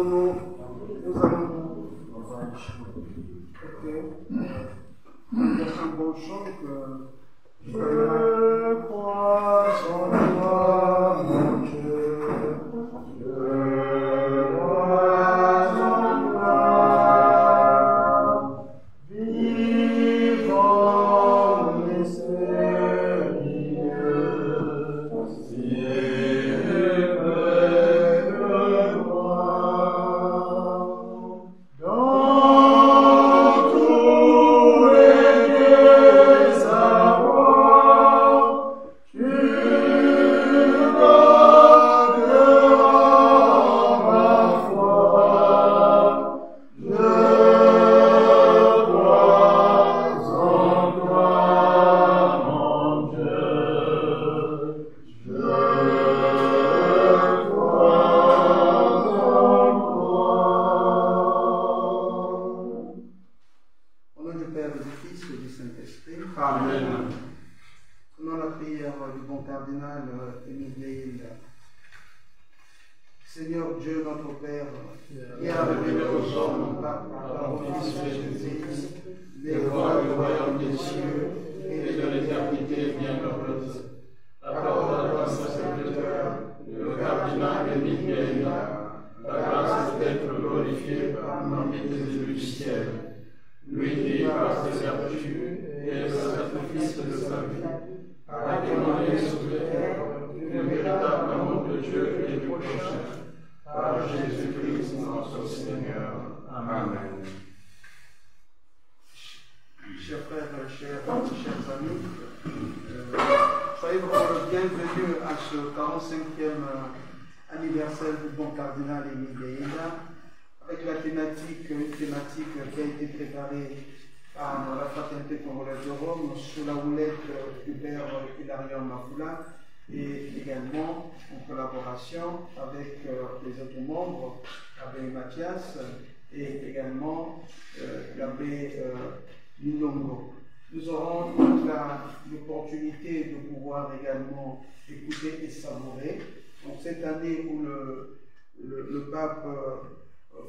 nous allons. Ok. Il y a un bon chant que. Je crois en toi, mon Dieu. Je crois en toi. Vivant et Seigneur, si près de moi. Dans tous les désarrois, tu garderas ma foi. Je crois en toi, mon Dieu. Je crois en toi. Au nom du Père et du Fils et du Saint-Esprit. Amen. Selon la prière du bon cardinal Émile Léil. Seigneur Dieu, notre Père, qui a révélé aux hommes par ton Fils Jésus les voies du royaume des cieux et de l'éternité bienheureuse, accorde à ton serviteur, le cardinal Émile Léil, la grâce d'être glorifié par l'amitié du ciel, lui qui, par ses vertus et le sacrifice de sa vie, a témoigné sur la terre du véritable amour de Dieu et du prochain, par Jésus-Christ notre Seigneur. Amen. Chers frères, chers amis, soyez vraiment le bienvenu à ce 45e anniversaire du bon cardinal Émile Léil, avec une thématique qui a été préparée par la Fraternité congolaise de Rome sous la houlette du Père Hilarion Mafula et également en collaboration avec les autres membres, l'abbé Mathias et également l'abbé Lilongo. Nous aurons l'opportunité de pouvoir également écouter et savourer. Donc cette année où le pape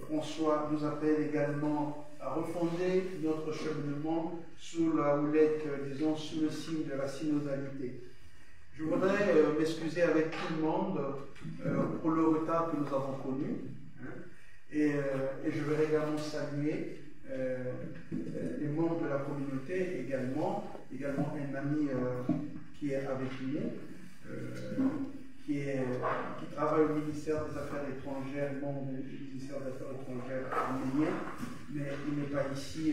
François nous appelle également à refonder notre cheminement sous la houlette, disons, sous le signe de la synodalité. Je voudrais m'excuser avec tout le monde pour le retard que nous avons connu. Et je veux également saluer les membres de la communauté, également un ami qui est avec nous, qui travaille au ministère des Affaires étrangères, membre du ministère des Affaires étrangères arménien, mais il n'est pas ici,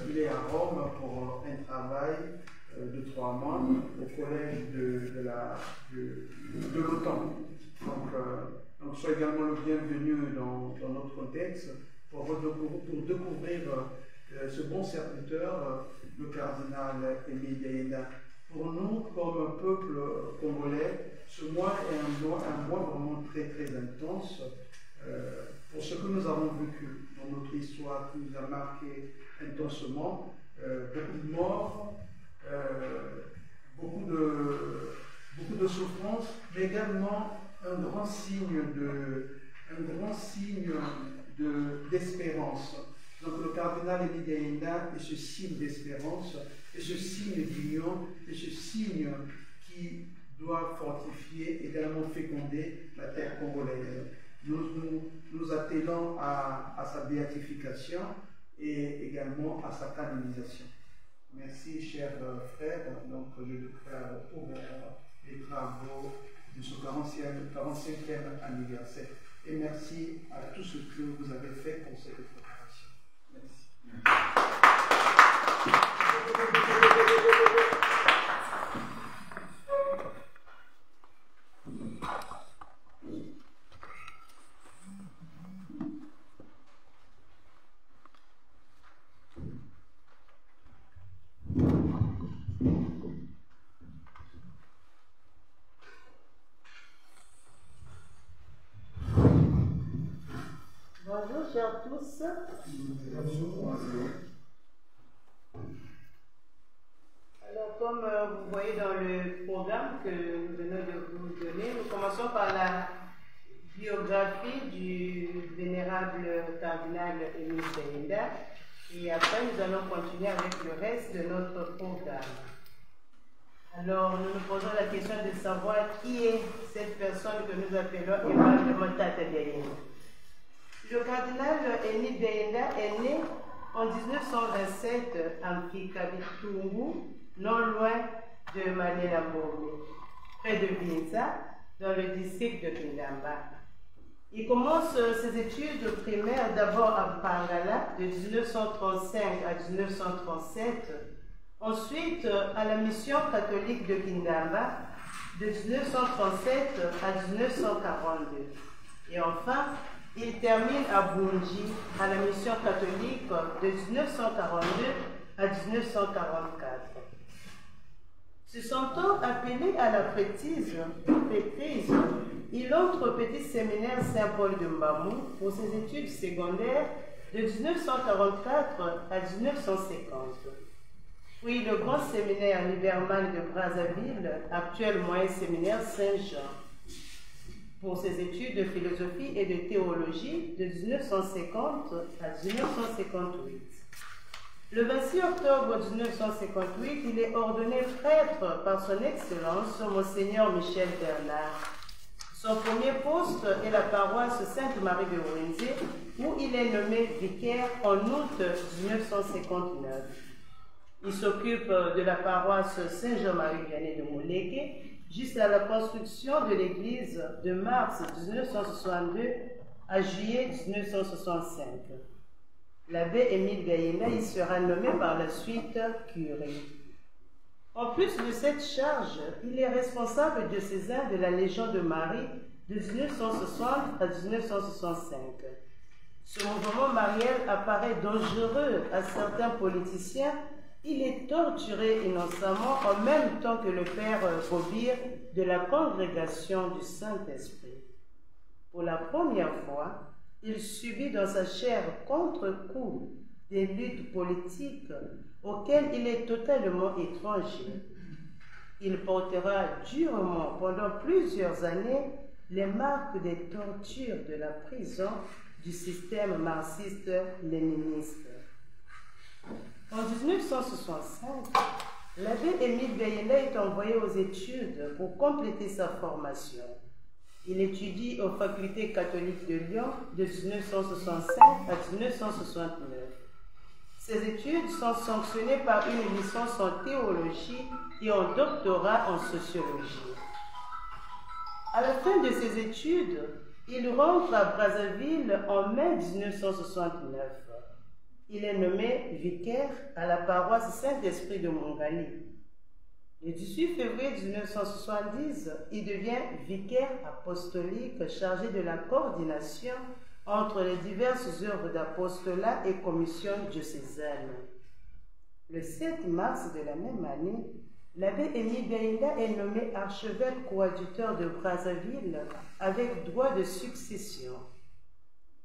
il est à Rome pour un travail de 3 mois au collège de l'OTAN. Donc soyez également le bienvenu dans notre contexte pour découvrir ce bon serviteur, le cardinal Émile Léil. Pour nous, comme peuple congolais, ce mois est un mois vraiment très très intense pour ce que nous avons vécu dans notre histoire qui nous a marqué intensement. Beaucoup de morts, beaucoup de souffrances, mais également un grand signe d'espérance. Donc le cardinal Émile Léil est ce signe d'espérance, et ce signe d'union, et ce signe qui doit fortifier, également féconder la terre congolaise. Nous attelons à sa béatification et également à sa canonisation. Merci, chers frères. Donc, je déclare ouvert les travaux de ce 45e anniversaire. Et merci à tout ce que vous avez fait pour cette préparation. Merci. Bonjour, chers tous. Alors, comme vous voyez dans le programme que nous venons de vous donner, nous commençons par la biographie du vénérable cardinal Émile Beyenda. Et après, nous allons continuer avec le reste de notre programme. Alors, nous nous posons la question de savoir qui est cette personne que nous appelons Emmanuel Tata Beyenda. Le cardinal Émile Beyenda est né en 1927 en Kikabitungu, non loin de Manelambombe, près de Binza, dans le district de Kindamba. Il commence ses études primaires d'abord à Pangala de 1935 à 1937, ensuite à la mission catholique de Kindamba de 1937 à 1942. Et enfin, il termine à Bunji à la mission catholique de 1942 à 1944. Se sentant appelé à la prêtrise, il entre au petit séminaire Saint-Paul de Mbamou pour ses études secondaires de 1944 à 1950. Puis le grand séminaire Liberman de Brazzaville, actuel moyen séminaire Saint-Jean, pour ses études de philosophie et de théologie de 1950 à 1958. Le 26 octobre 1958, il est ordonné prêtre par son Excellence, Monseigneur Michel Bernard. Son premier poste est la paroisse Sainte-Marie de Ourenze, où il est nommé vicaire en août 1959. Il s'occupe de la paroisse Saint-Jean-Marie-Vianney de Mouleke jusqu'à la construction de l'église de mars 1962 à juillet 1965. L'abbé Émile Beyenda y sera nommé par la suite curé. En plus de cette charge, il est responsable diocésain de la Légion de Marie de 1960 à 1965. Ce mouvement marial apparaît dangereux à certains politiciens. Il est torturé innocemment en même temps que le père Bobir de la congrégation du Saint-Esprit. Pour la première fois, il subit dans sa chair contre-coup des luttes politiques auxquelles il est totalement étranger. Il portera durement pendant plusieurs années les marques des tortures de la prison du système marxiste-léniniste. En 1965, l'abbé Émile Beyenda est envoyé aux études pour compléter sa formation. Il étudie aux facultés catholiques de Lyon de 1965 à 1969. Ses études sont sanctionnées par une licence en théologie et un doctorat en sociologie. À la fin de ses études, il rentre à Brazzaville en mai 1969. Il est nommé vicaire à la paroisse Saint-Esprit de Mongali. Le 18 février 1970, il devient vicaire apostolique chargé de la coordination entre les diverses œuvres d'apostolat et commissions diocésaines. Le 7 mars de la même année, l'abbé Émile Beyenda est nommé archevêque coadjuteur de Brazzaville avec droit de succession.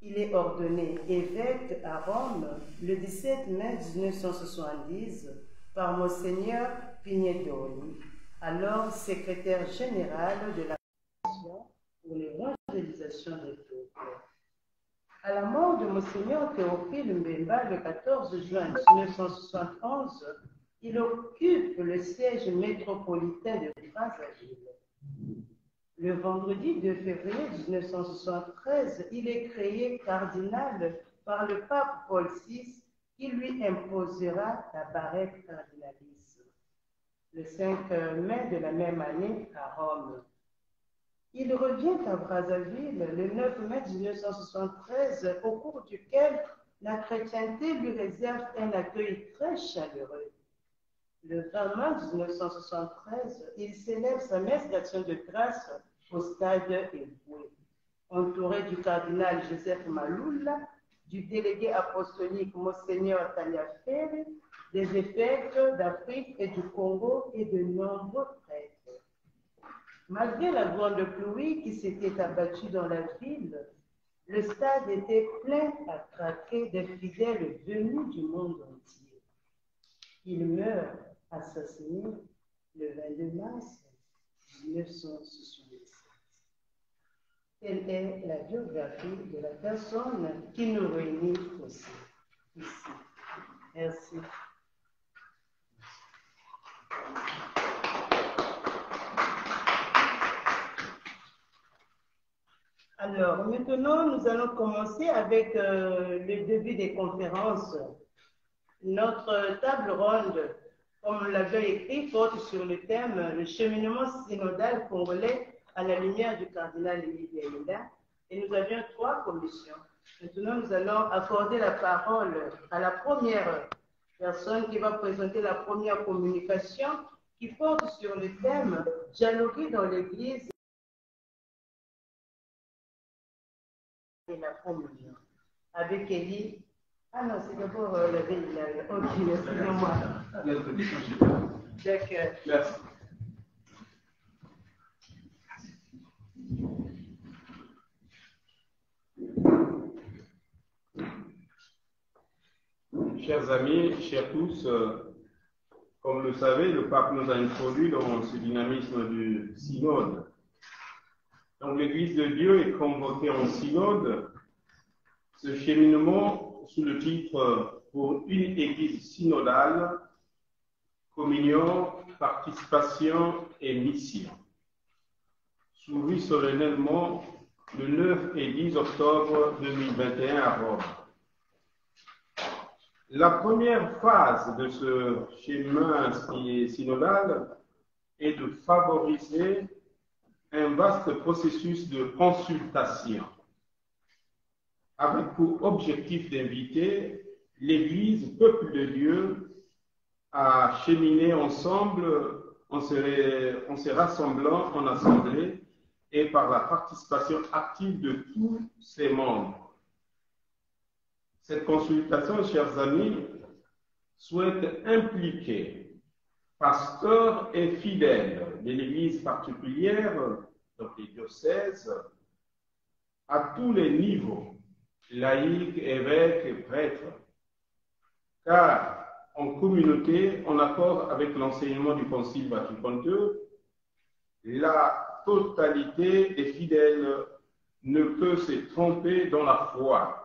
Il est ordonné évêque à Rome le 17 mai 1970 par Monseigneur Pignedoli, alors secrétaire général de la Commission pour l'évangélisation des peuples. À la mort de Monseigneur Théophile Mbemba le 14 juin 1971, il occupe le siège métropolitain de Brazzaville. Le vendredi 2 février 1973, il est créé cardinal par le pape Paul VI qui lui imposera la barrette cardinalice. Le 5 mai de la même année à Rome. Il revient à Brazzaville le 9 mai 1973, au cours duquel la chrétienté lui réserve un accueil très chaleureux. Le 20 mai 1973, il célèbre sa messe d'action de grâce au stade Eboué, entouré du cardinal Joseph Maloula, du délégué apostolique Monseigneur Taliafere, des évêques d'Afrique et du Congo et de nombreux prêtres. Malgré la grande pluie qui s'était abattue dans la ville, le stade était plein à craquer des fidèles venus du monde entier. Il meurt assassiné le 22 mars 1977. quelle est la biographie de la personne qui nous réunit aussi ici. Merci. Alors, maintenant, nous allons commencer avec le début des conférences. Notre table ronde, comme on l'avait écrit, porte sur le thème « Le cheminement synodal congolais à la lumière du cardinal Émile Biaïnda » et nous avions 3 commissions. Maintenant, nous allons accorder la parole à la première personne qui va présenter la première communication qui porte sur le thème « Dialoguer dans l'Église et la communion » avec Élie. Ah non, c'est d'abord la veille. Ok, excusez-moi. D'accord. Merci. Chers amis, chers tous, comme vous le savez, le pape nous a introduit dans ce dynamisme du synode. Donc l'Église de Dieu est convoquée en synode. Ce cheminement sous le titre « Pour une Église synodale, communion, participation et mission » s'ouvrit solennellement le 9 et 10 octobre 2021 à Rome. La première phase de ce chemin synodal est de favoriser un vaste processus de consultation avec pour objectif d'inviter l'Église, peuple de Dieu, à cheminer ensemble en se rassemblant en assemblée et par la participation active de tous ses membres. Cette consultation, chers amis, souhaite impliquer pasteurs et fidèles de l'Église particulière, donc les diocèses, à tous les niveaux, laïcs, évêques et prêtres, car en communauté, en accord avec l'enseignement du Concile Vatican II, la totalité des fidèles ne peut se tromper dans la foi.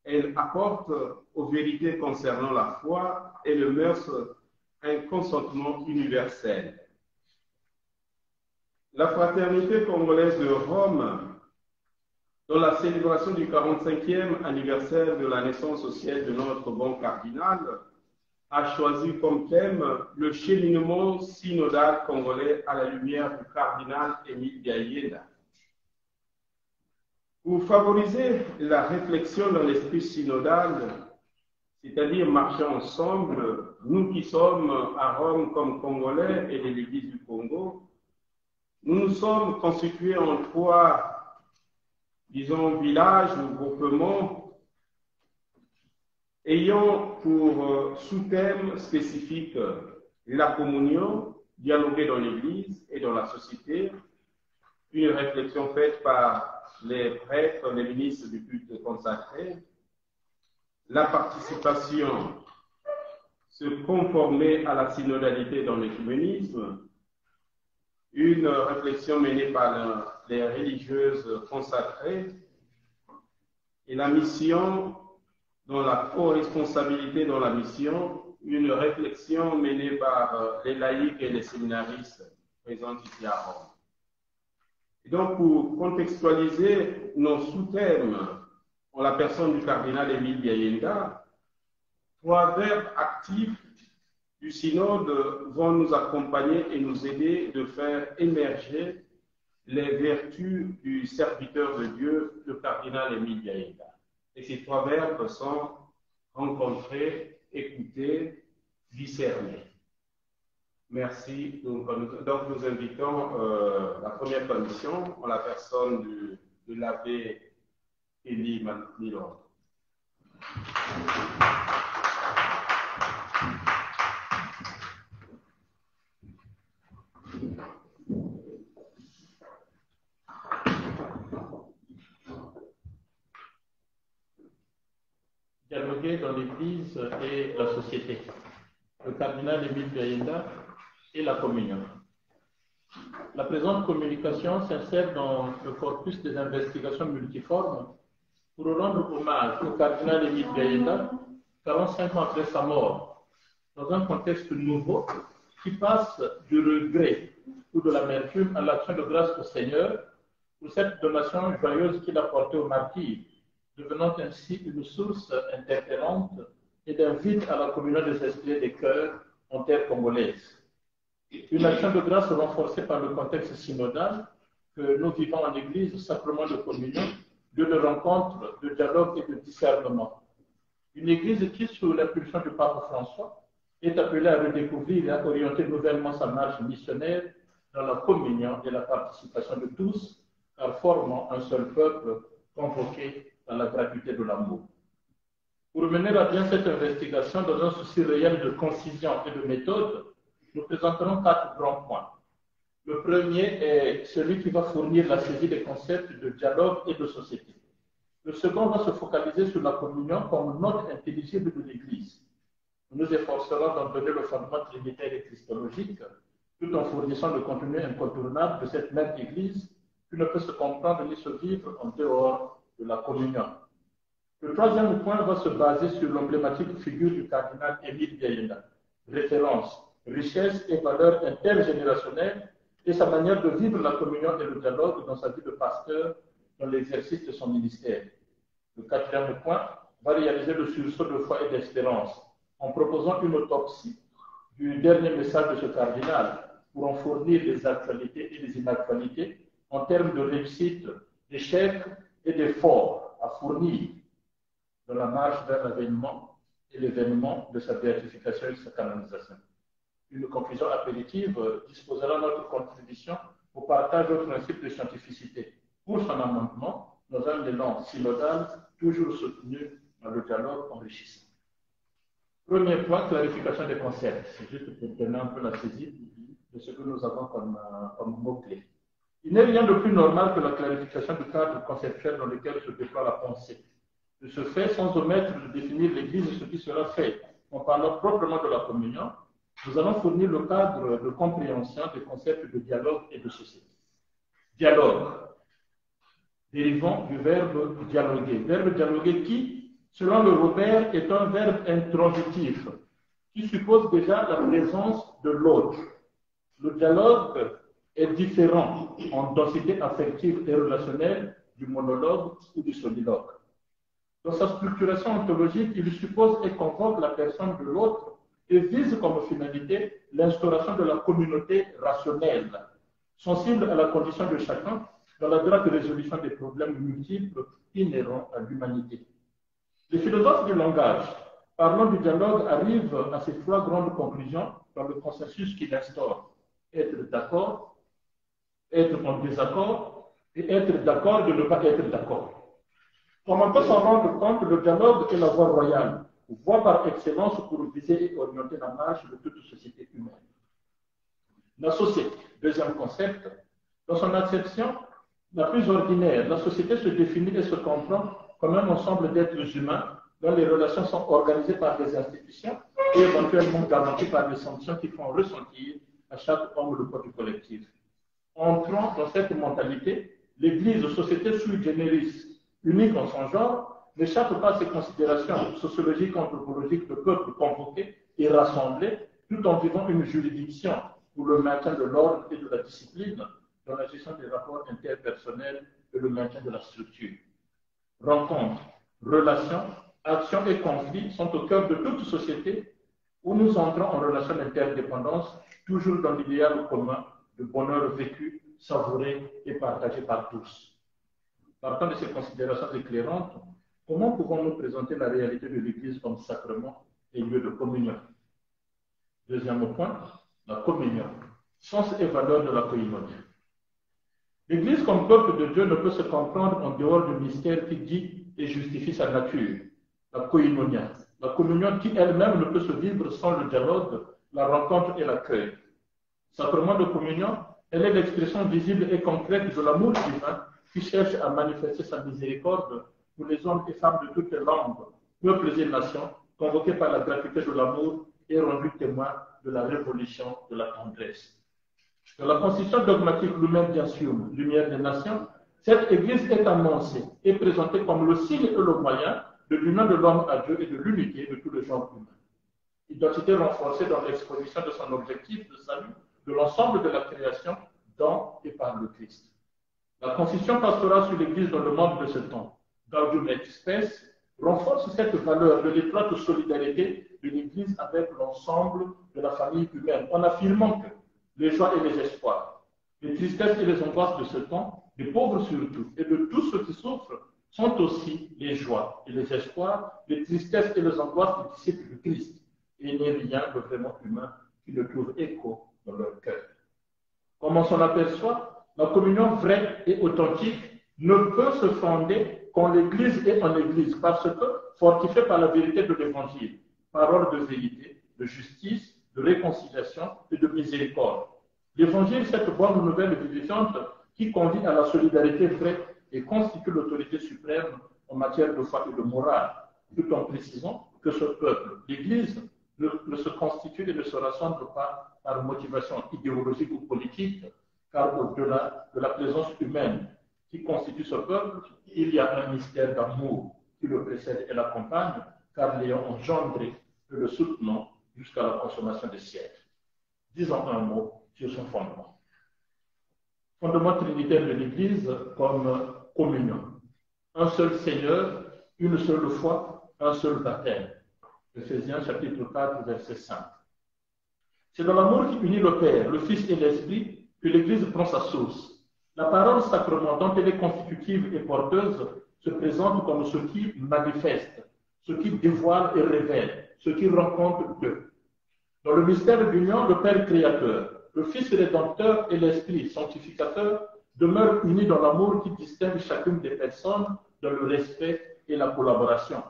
Elle apporte aux vérités concernant la foi et le mœurs un consentement universel. La fraternité congolaise de Rome, dans la célébration du 45e anniversaire de la naissance au ciel de notre bon cardinal, a choisi comme thème le cheminement synodal congolais à la lumière du cardinal Émile Biaïnda. Pour favoriser la réflexion dans l'esprit synodal, c'est-à-dire marcher ensemble, nous qui sommes à Rome comme Congolais et de l'Église du Congo, nous nous sommes constitués en 3, disons, villages ou groupements ayant pour sous-thème spécifique la communion, dialoguer dans l'Église et dans la société, une réflexion faite par les prêtres, les ministres du culte consacré, la participation, se conformer à la synodalité dans l'écuménisme, une réflexion menée par les religieuses consacrées, et la mission, dans la co-responsabilité dans la mission, une réflexion menée par les laïcs et les séminaristes présents ici à Rome. Et donc, pour contextualiser nos sous-thèmes en la personne du cardinal Émile Biaïnda, 3 verbes actifs du synode vont nous accompagner et nous aider de faire émerger les vertus du serviteur de Dieu, le cardinal Émile Biaïnda. Et ces 3 verbes sont rencontrer, écouter, discerner. Merci. Donc nous invitons la première commission en la personne de l'abbé Élie Milon. Dialoguer dans l'Église et la société. Le cardinal Émile Biaïnda et la communion. la présente communication s'insère dans le corpus des investigations multiformes pour rendre hommage au cardinal Émile Biaïenda, 45 ans après sa mort, dans un contexte nouveau qui passe du regret ou de l'amertume à l'action de grâce au Seigneur pour cette donation joyeuse qu'il a portée aux martyrs, devenant ainsi une source interpellante et d'invite à la communion des esprits et des cœurs en terre congolaise. Une action de grâce renforcée par le contexte synodal que nous vivons en Église, sacrement de communion, lieu de rencontre, de dialogue et de discernement. Une Église qui, sous l'impulsion du pape François, est appelée à redécouvrir et à orienter nouvellement sa marche missionnaire dans la communion et la participation de tous, car formant un seul peuple convoqué dans la gratuité de l'amour. Pour mener à bien cette investigation dans un souci réel de concision et de méthode, nous présenterons 4 grands points. Le premier est celui qui va fournir la saisie des concepts de dialogue et de société. Le second va se focaliser sur la communion comme note intelligible de l'Église. Nous nous efforcerons d'en donner le fondement trinitaire et christologique, tout en fournissant le contenu incontournable de cette même Église qui ne peut se comprendre ni se vivre en dehors de la communion. Le troisième point va se baser sur l'emblématique figure du cardinal Émile Biaïenda, référence, richesse et valeur intergénérationnelle et sa manière de vivre la communion et le dialogue dans sa vie de pasteur dans l'exercice de son ministère. Le quatrième point va réaliser le sursaut de foi et d'espérance en proposant une autopsie du dernier message de ce cardinal pour en fournir les actualités et les inactualités en termes de réussite, d'échecs et d'efforts à fournir dans la marche vers l'avènement et l'événement de sa béatification et de sa canonisation. Une conclusion appétitive disposera notre contribution au partage au principe de scientificité pour son amendement dans un élan synodal toujours soutenu dans le dialogue enrichissant. Premier point, clarification des concepts. C'est juste pour donner un peu la saisie de ce que nous avons comme mot-clé. Il n'est rien de plus normal que la clarification du cadre conceptuel dans lequel se déploie la pensée. De ce fait, sans omettre de définir l'Église et ce qui sera fait en parlant proprement de la communion, nous allons fournir le cadre de compréhension des concepts de dialogue et de société. Dialogue, dérivant du verbe dialoguer. Verbe dialoguer qui, selon le Robert, est un verbe intransitif qui suppose déjà la présence de l'autre. Le dialogue est différent en densité affective et relationnelle du monologue ou du soliloque. Dans sa structuration ontologique, il suppose et convoque la personne de l'autre et vise comme finalité l'instauration de la communauté rationnelle, sensible à la condition de chacun dans la droite résolution des problèmes multiples inhérents à l'humanité. Les philosophes du langage, parlant du dialogue, arrivent à ces 3 grandes conclusions dans le consensus qu'il instaure: être d'accord, être en désaccord et être d'accord de ne pas être d'accord. Comme on peut s'en rendre compte, le dialogue est la voie royale, voie par excellence pour viser et orienter la marche de toute société humaine. La société, deuxième concept, dans son acception la plus ordinaire, la société se définit et se comprend comme un ensemble d'êtres humains dont les relations sont organisées par des institutions et éventuellement garanties par des sanctions qui font ressentir à chaque homme le poids du collectif. Entrant dans cette mentalité, l'Église, société sui generis, unique en son genre, n'échappe pas à ces considérations sociologiques, anthropologiques de peuple convoqué et rassemblé, tout en vivant une juridiction pour le maintien de l'ordre et de la discipline dans la gestion des rapports interpersonnels et le maintien de la structure. Rencontres, relations, actions et conflits sont au cœur de toute société où nous entrons en relation d'interdépendance, toujours dans l'idéal commun de bonheur vécu, savouré et partagé par tous. Partant de ces considérations éclairantes, comment pouvons-nous présenter la réalité de l'Église comme sacrement et lieu de communion? Deuxième point, la communion, sens et valeur de la koinonia. L'Église comme peuple de Dieu ne peut se comprendre en dehors du mystère qui guide et justifie sa nature, la koinonia, la communion qui elle-même ne peut se vivre sans le dialogue, la rencontre et l'accueil. Sacrement de communion, elle est l'expression visible et concrète de l'amour divin qui cherche à manifester sa miséricorde pour les hommes et femmes de toutes les langues, peuples et nations, convoqués par la gratuité de l'amour et rendus témoins de la révolution de la tendresse. Dans la constitution dogmatique Lumen Gentium, Lumière des Nations, cette Église est annoncée et présentée comme le signe et le moyen de l'union de l'homme à Dieu et de l'unité de tout le genre humain. Identité renforcée dans l'exposition de son objectif de salut de l'ensemble de la création dans et par le Christ. La constitution pastorale sur l'Église dans le monde de ce temps, Gaudium et Spes, renforce cette valeur de l'étroite solidarité de l'Église avec l'ensemble de la famille humaine, en affirmant que les joies et les espoirs, les tristesses et les angoisses de ce temps, des pauvres surtout, et de tous ceux qui souffrent, sont aussi les joies et les espoirs, les tristesses et les angoisses des disciples du Christ. Et il n'y a rien de vraiment humain qui ne trouve écho dans leur cœur. Comme on s'en aperçoit, la communion vraie et authentique ne peut se fonder quand l'Église est en Église, parce que, fortifiée par la vérité de l'Évangile, parole de vérité, de justice, de réconciliation et de miséricorde. L'Évangile, cette bonne nouvelle vivifiante qui conduit à la solidarité vraie et constitue l'autorité suprême en matière de foi et de morale, tout en précisant que ce peuple, l'Église, ne se constitue et ne se rassemble pas par motivation idéologique ou politique, car au-delà de la présence humaine qui constitue ce peuple, il y a un mystère d'amour qui le précède et l'accompagne, car l'ayant engendré, nous le soutenons jusqu'à la consommation des siècles. Disons un mot sur son fondement. Fondement trinitaire de l'Église comme communion. Un seul Seigneur, une seule foi, un seul baptême. Ephésiens chapitre 4, verset 5. C'est dans l'amour qui unit le Père, le Fils et l'Esprit que l'Église prend sa source. La parole sacrement, dont elle est constitutive et porteuse, se présente comme ce qui manifeste, ce qui dévoile et révèle, ce qui rend compte d'eux. Dans le mystère d'union, le Père créateur, le Fils rédempteur et l'Esprit sanctificateur demeurent unis dans l'amour qui distingue chacune des personnes dans le respect et la collaboration.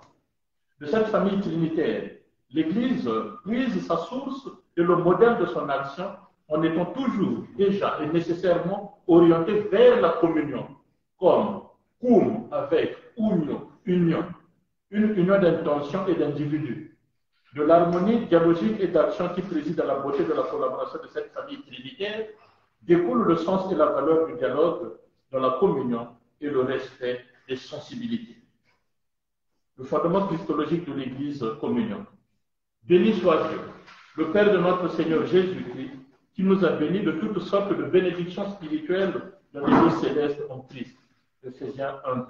De cette famille trinitaire, l'Église puise sa source et le modèle de son action en étant toujours, déjà et nécessairement orientée vers la communion, comme cum avec union, une union d'intention et d'individus. De l'harmonie dialogique et d'action qui préside à la beauté de la collaboration de cette famille trinitaire, découle le sens et la valeur du dialogue dans la communion et le respect des sensibilités. Le fondement christologique de l'Église communion. Béni soit Dieu, le Père de notre Seigneur Jésus-Christ, qui nous a bénis de toutes sortes de bénédictions spirituelles dans les lieux célestes en Christ. Ephésiens 1:3.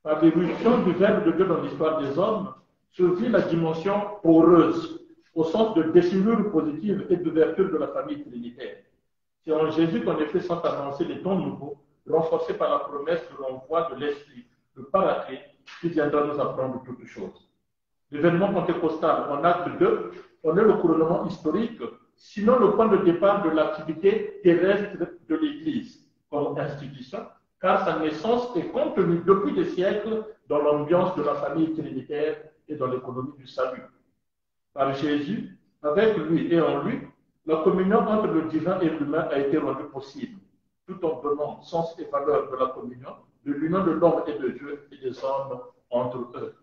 Par l'éruption du Verbe de Dieu dans l'histoire des hommes, survit la dimension poreuse, au sens de déchirure positive et d'ouverture de la famille trinitaire. C'est en Jésus qu'en effet sont annoncés les dons nouveaux, renforcés par la promesse de l'envoi de l'Esprit, le Paraclet, qui viendra nous apprendre toutes choses. L'événement pentecostal en acte 2 en est le couronnement historique, sinon le point de départ de l'activité terrestre de l'Église comme institution, car sa naissance est contenue depuis des siècles dans l'ambiance de la famille trinitaire et dans l'économie du salut. Par Jésus, avec lui et en lui, la communion entre le divin et l'humain a été rendue possible, tout en donnant sens et valeur de la communion, de l'union de l'homme et de Dieu et des hommes entre eux.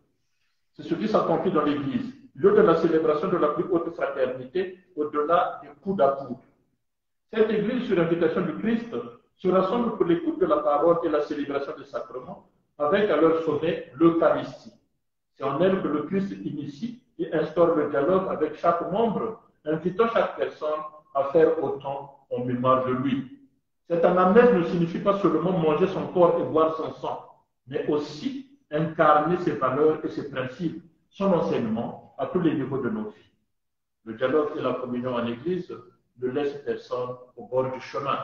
C'est ce qui s'accomplit dans l'Église, lieu de la célébration de la plus haute fraternité au-delà des coups à coude. Cette Église, sur l'invitation du Christ, se rassemble pour l'écoute de la parole et la célébration des sacrements, avec à leur sommet l'Eucharistie. C'est en elle que le Christ initie et instaure le dialogue avec chaque membre, invitant chaque personne à faire autant en mémoire de lui. Cette anamnèse ne signifie pas seulement manger son corps et boire son sang, mais aussi incarner ses valeurs et ses principes, son enseignement à tous les niveaux de nos vies. Le dialogue et la communion en Église ne laissent personne au bord du chemin,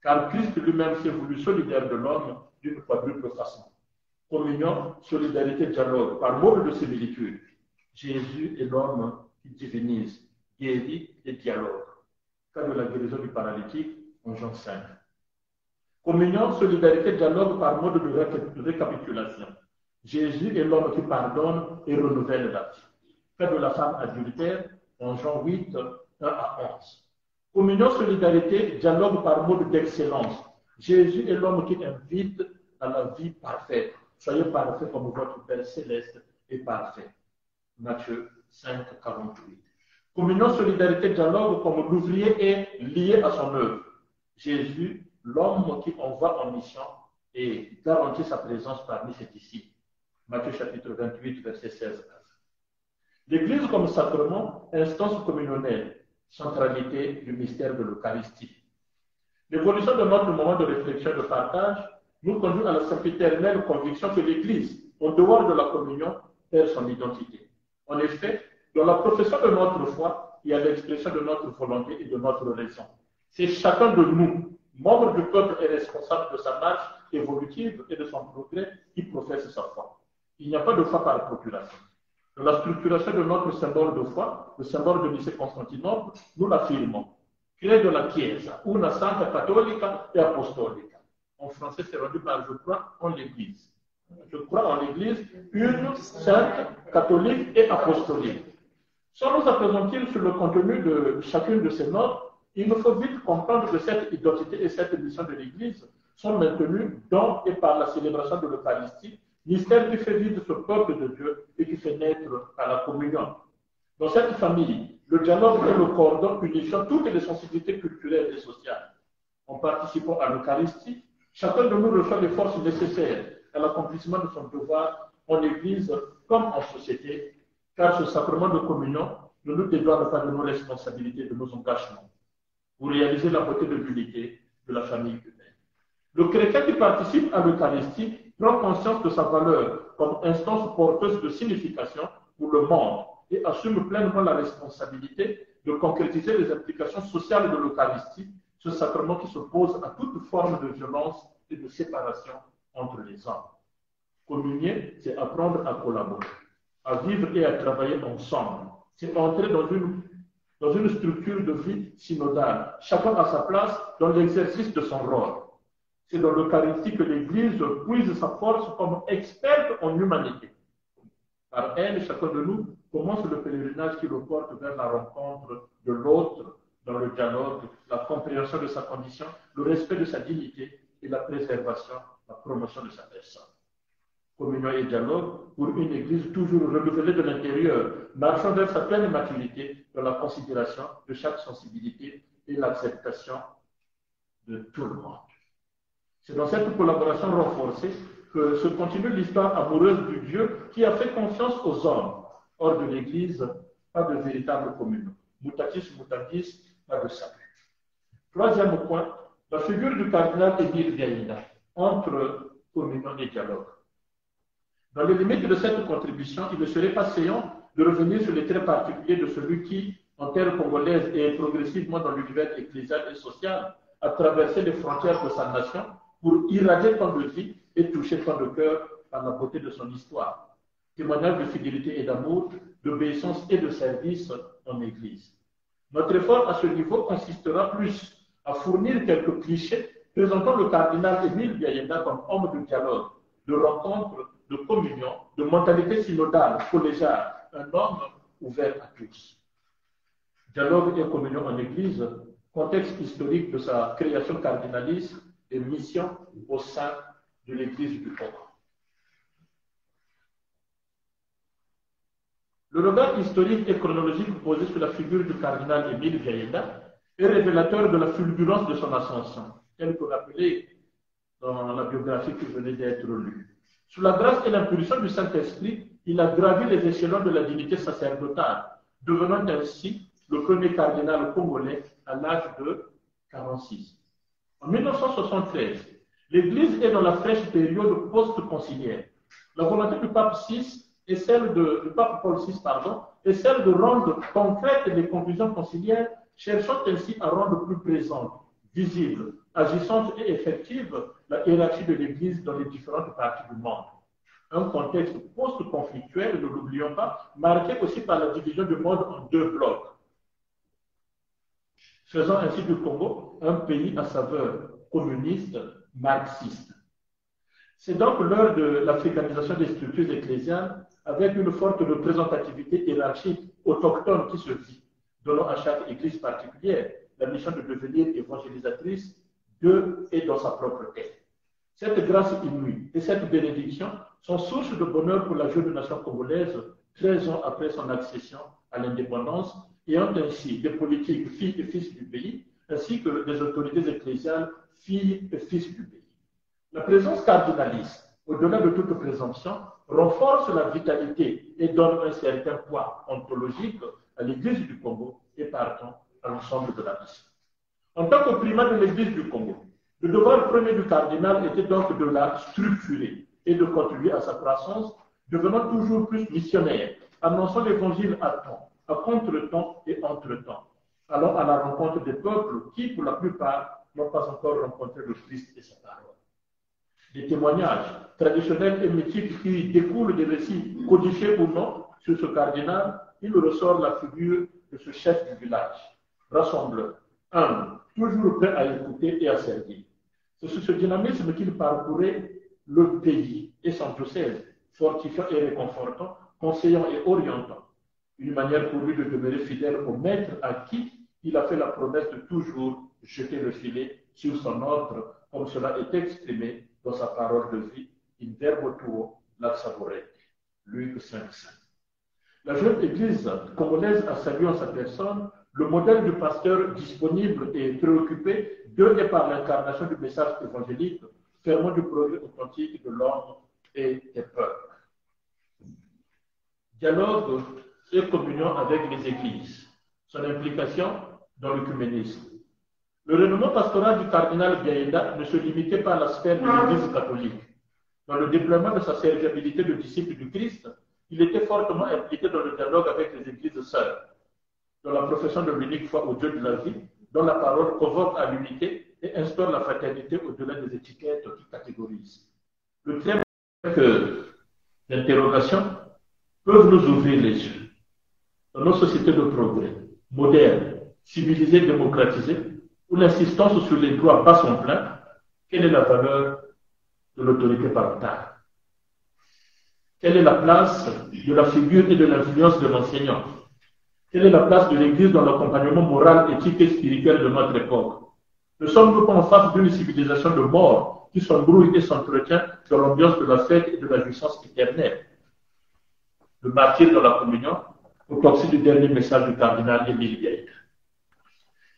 car Christ lui-même s'est voulu solidaire de l'homme d'une quadruple façon. Communion, solidarité, dialogue, par mode de similitude. Jésus est l'homme qui divinise, guérit et dialogue. Cas de la guérison du paralytique en Jean 5. Communion, solidarité, dialogue par mode de récapitulation. Jésus est l'homme qui pardonne et renouvelle la vie. Cas de la femme adultère en Jean 8, 1 à 11. Communion, solidarité, dialogue par mode d'excellence. Jésus est l'homme qui invite à la vie parfaite. Soyez parfaits comme votre Père céleste est parfait. Matthieu 5, 48. Communion, solidarité, dialogue, comme l'ouvrier est lié à son œuvre. Jésus, l'homme qui envoie en mission et garantit sa présence parmi ses disciples. Matthieu chapitre 28, verset 16. L'Église comme sacrement, instance communionnelle, centralité du mystère de l'Eucharistie. L'évolution de notre moment de réflexion et de partage nous conduit à la sempiternelle conviction que l'Église, en dehors de la communion, perd son identité. En effet, dans la profession de notre foi, il y a l'expression de notre volonté et de notre raison. C'est chacun de nous, membre du peuple et responsable de sa marche évolutive et de son progrès, qui professe sa foi. Il n'y a pas de foi par procuration. Dans la structuration de notre symbole de foi, le symbole de Nicée-Constantinople, nous l'affirmons. Credo la Chiesa, una santa cattolica e apostolica. En français, c'est rendu par je crois en l'Église. Je crois en l'Église, une, sainte, catholique et apostolique. Sans nous appesantir sur le contenu de chacune de ces normes, il nous faut vite comprendre que cette identité et cette mission de l'Église sont maintenues dans et par la célébration de l'Eucharistie, mystère qui fait vivre ce peuple de Dieu et qui fait naître par la communion. Dans cette famille, le dialogue est le cordon unifiant toutes les sensibilités culturelles et sociales. En participant à l'Eucharistie, chacun de nous reçoit les forces nécessaires à l'accomplissement de son devoir en Église comme en société, car ce sacrement de communion ne nous dédouane pas de nos responsabilités, de nos engagements, pour réaliser la beauté de l'unité de la famille humaine. Le chrétien qui participe à l'Eucharistie prend conscience de sa valeur comme instance porteuse de signification pour le monde et assume pleinement la responsabilité de concrétiser les implications sociales de l'Eucharistie, ce sacrement qui s'oppose à toute forme de violence et de séparation entre les hommes. Communier, c'est apprendre à collaborer, à vivre et à travailler ensemble. C'est entrer dans une structure de vie synodale, chacun à sa place dans l'exercice de son rôle. C'est dans l'Eucharistie que l'Église puise sa force comme experte en humanité. Par elle, chacun de nous commence le pèlerinage qui le porte vers la rencontre de l'autre dans le dialogue, la compréhension de sa condition, le respect de sa dignité et la préservation, la promotion de sa personne. Communion et dialogue pour une Église toujours renouvelée de l'intérieur, marchant vers sa pleine maturité dans la considération de chaque sensibilité et l'acceptation de tout le monde. C'est dans cette collaboration renforcée que se continue l'histoire amoureuse du Dieu qui a fait confiance aux hommes. Hors de l'Église, pas de véritable communion. Mutatis mutandis, pas de salut. Troisième point, la figure du cardinal Émile Biayenda entre communion et dialogue. Dans les limites de cette contribution, il ne serait pas séant de revenir sur les traits particuliers de celui qui, en terre congolaise et progressivement dans l'univers ecclésial et social, a traversé les frontières de sa nation pour irradier tant de vie et toucher tant de cœur par la beauté de son histoire. Témoignage de fidélité et d'amour, d'obéissance et de service en Église. Notre effort à ce niveau consistera plus à fournir quelques clichés présentant le cardinal Émile Biayenda comme homme de dialogue, de rencontre, de communion, de mentalité synodale, collégiale, un homme ouvert à tous. Dialogue et communion en Église, contexte historique de sa création cardinaliste et mission au sein de l'Église du Congo. Le regard historique et chronologique posé sur la figure du cardinal Émile Biayenda est révélateur de la fulgurance de son ascension, tel que rappelé dans la biographie qui venait d'être lue. Sous la grâce et l'impulsion du Saint-Esprit, il a gravi les échelons de la dignité sacerdotale, devenant ainsi le premier cardinal congolais à l'âge de 46. En 1973, l'Église est dans la fraîche période post-conciliaire. La volonté du pape VI et celle du pape Paul VI, est celle de rendre concrètes les conclusions conciliaires, cherchant ainsi à rendre plus présente, visible, agissante et effective la hiérarchie de l'Église dans les différentes parties du monde. Un contexte post-conflictuel, ne l'oublions pas, marqué aussi par la division du monde en deux blocs, faisant ainsi du Congo un pays à saveur communiste, marxiste. C'est donc l'heure de l'africanisation des structures ecclésiales avec une forte représentativité hiérarchique autochtone qui se vit, donnant à chaque église particulière la mission de devenir évangélisatrice de et dans sa propre terre. Cette grâce inouïe et cette bénédiction sont source de bonheur pour la jeune nation congolaise 13 ans après son accession à l'indépendance ayant ainsi des politiques filles et fils du pays, ainsi que des autorités ecclésiales filles et fils du pays. La présence cardinaliste, au-delà de toute présomption, renforce la vitalité et donne un certain poids ontologique à l'Église du Congo et partant à l'ensemble de la mission. En tant que primat de l'Église du Congo, le devoir premier du cardinal était donc de la structurer et de contribuer à sa croissance, devenant toujours plus missionnaire, annonçant l'évangile à temps, à contre-temps et entre-temps, allant à la rencontre des peuples qui, pour la plupart, n'ont pas encore rencontré le Christ et sa parole. Des témoignages traditionnels et mythiques qui découlent des récits codifiés ou non sur ce cardinal, il ressort la figure de ce chef du village, rassembleur, humble, toujours prêt à écouter et à servir. C'est sur ce dynamisme qu'il parcourait le pays et son diocèse, fortifiant et réconfortant, conseillant et orientant. Une manière pour lui de demeurer fidèle au maître à qui il a fait la promesse de toujours jeter le filet sur son ordre, comme cela est exprimé dans sa parole de vie, in verbo tuo laxavorete, Luc 5,5. La jeune Église congolaise a salué en sa personne le modèle du pasteur disponible et préoccupé de et par l'incarnation du message évangélique, fermant du progrès authentique de l'homme et des peuples. Dialogue et communion avec les églises, son implication dans l'œcuménisme. Le renommé pastoral du cardinal Biaïda ne se limitait pas à la sphère de l'Église catholique. Dans le déploiement de sa serviabilité de disciple du Christ, il était fortement impliqué dans le dialogue avec les églises sœurs, dans la profession de l'unique foi au Dieu de la vie, dont la parole convoque à l'unité et instaure la fraternité au-delà des étiquettes qui catégorisent. Le très que l'interrogation peuvent nous ouvrir les yeux. Dans nos sociétés de progrès, modernes, civilisées, démocratisées, où l'insistance sur les droits bat son plein, quelle est la valeur de l'autorité parentale? Quelle est la place de la figure et de l'influence de l'enseignant? Quelle est la place de l'Église dans l'accompagnement moral, éthique et spirituel de notre époque? Ne sommes-nous pas en face d'une civilisation de mort qui s'embrouille et s'entretient dans l'ambiance de la fête et de la jouissance éternelle? Le martyr dans la communion, autopsie du dernier message du cardinal Émile Biaïda.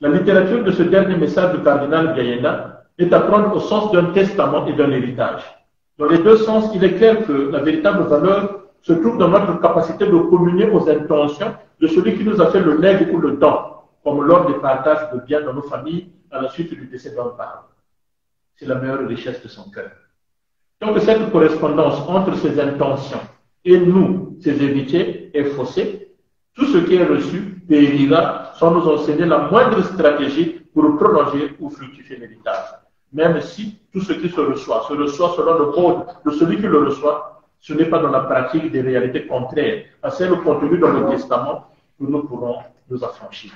La littérature de ce dernier message du cardinal Biaïda est à prendre au sens d'un testament et d'un héritage. Dans les deux sens, il est clair que la véritable valeur se trouve dans notre capacité de communier aux intentions de celui qui nous a fait le legs ou le don, comme lors des partages de biens dans nos familles à la suite du décès d'un parent. C'est la meilleure richesse de son cœur. Donc cette correspondance entre ses intentions et nous, ses héritiers, est faussée. Tout ce qui est reçu périra sans nous enseigner la moindre stratégie pour prolonger ou fructifier l'héritage. Même si tout ce qui se reçoit selon le mode de celui qui le reçoit, ce n'est pas dans la pratique des réalités contraires à celles contenues dans le testament que nous pourrons nous affranchir.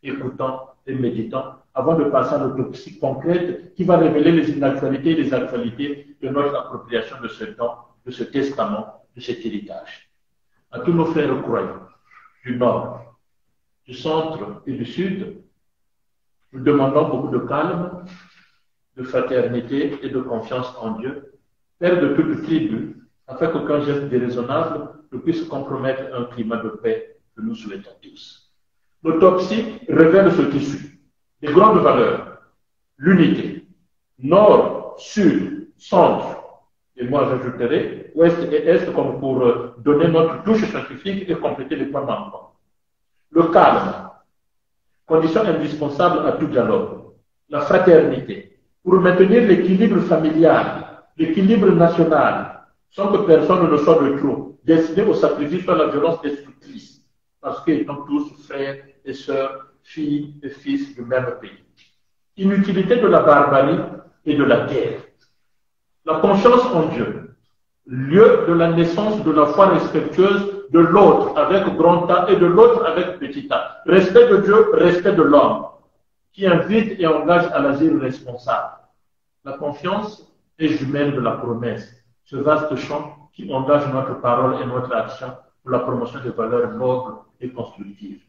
Écoutons et méditons avant de passer à l'autopsie concrète qui va révéler les inactualités et les actualités de notre appropriation de ce don, de ce testament, de cet héritage. À tous nos frères croyants du Nord, du Centre et du Sud, nous demandons beaucoup de calme, de fraternité et de confiance en Dieu, Père de toute tribu, afin qu'aucun geste déraisonnable ne puisse compromettre un climat de paix que nous souhaitons tous. L'autopsie révèle ce qui suit. Les grandes valeurs, l'unité, nord, sud, centre, et moi j'ajouterai ouest et est comme pour donner notre touche scientifique et compléter les points manquants. Le calme, condition indispensable à tout dialogue. La fraternité, pour maintenir l'équilibre familial, l'équilibre national, sans que personne ne soit de trop, destiné au sacrifice ou à la violence destructrice, parce qu'ils sont tous frères et sœurs, filles et fils du même pays. Inutilité de la barbarie et de la guerre. La confiance en Dieu, lieu de la naissance de la foi respectueuse de l'autre avec grand A et de l'autre avec petit a. Respect de Dieu, respect de l'homme, qui invite et engage à l'agir responsable. La confiance est jumelle de la promesse, ce vaste champ qui engage notre parole et notre action pour la promotion des valeurs nobles et constructives.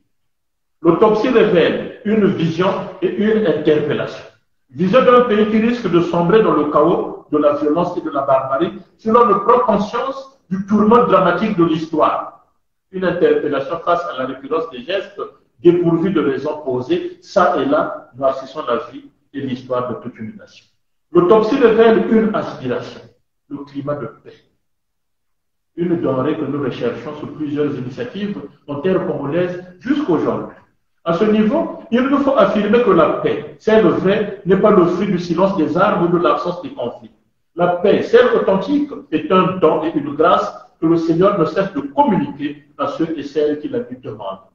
L'autopsie révèle une vision et une interpellation. Vision d'un pays qui risque de sombrer dans le chaos de la violence et de la barbarie si l'on ne prend conscience du tourment dramatique de l'histoire. Une interpellation face à la récurrence des gestes dépourvus de raisons posées, ça et là, noircissant la vie et l'histoire de toute une nation. L'autopsie révèle une aspiration, le climat de paix. Une denrée que nous recherchons sous plusieurs initiatives en terre congolaise jusqu'aujourd'hui. À ce niveau, il nous faut affirmer que la paix, celle vraie, n'est pas le fruit du silence des armes ou de l'absence des conflits. La paix, celle authentique, est un don et une grâce que le Seigneur ne cesse de communiquer à ceux et celles qui la lui demandent.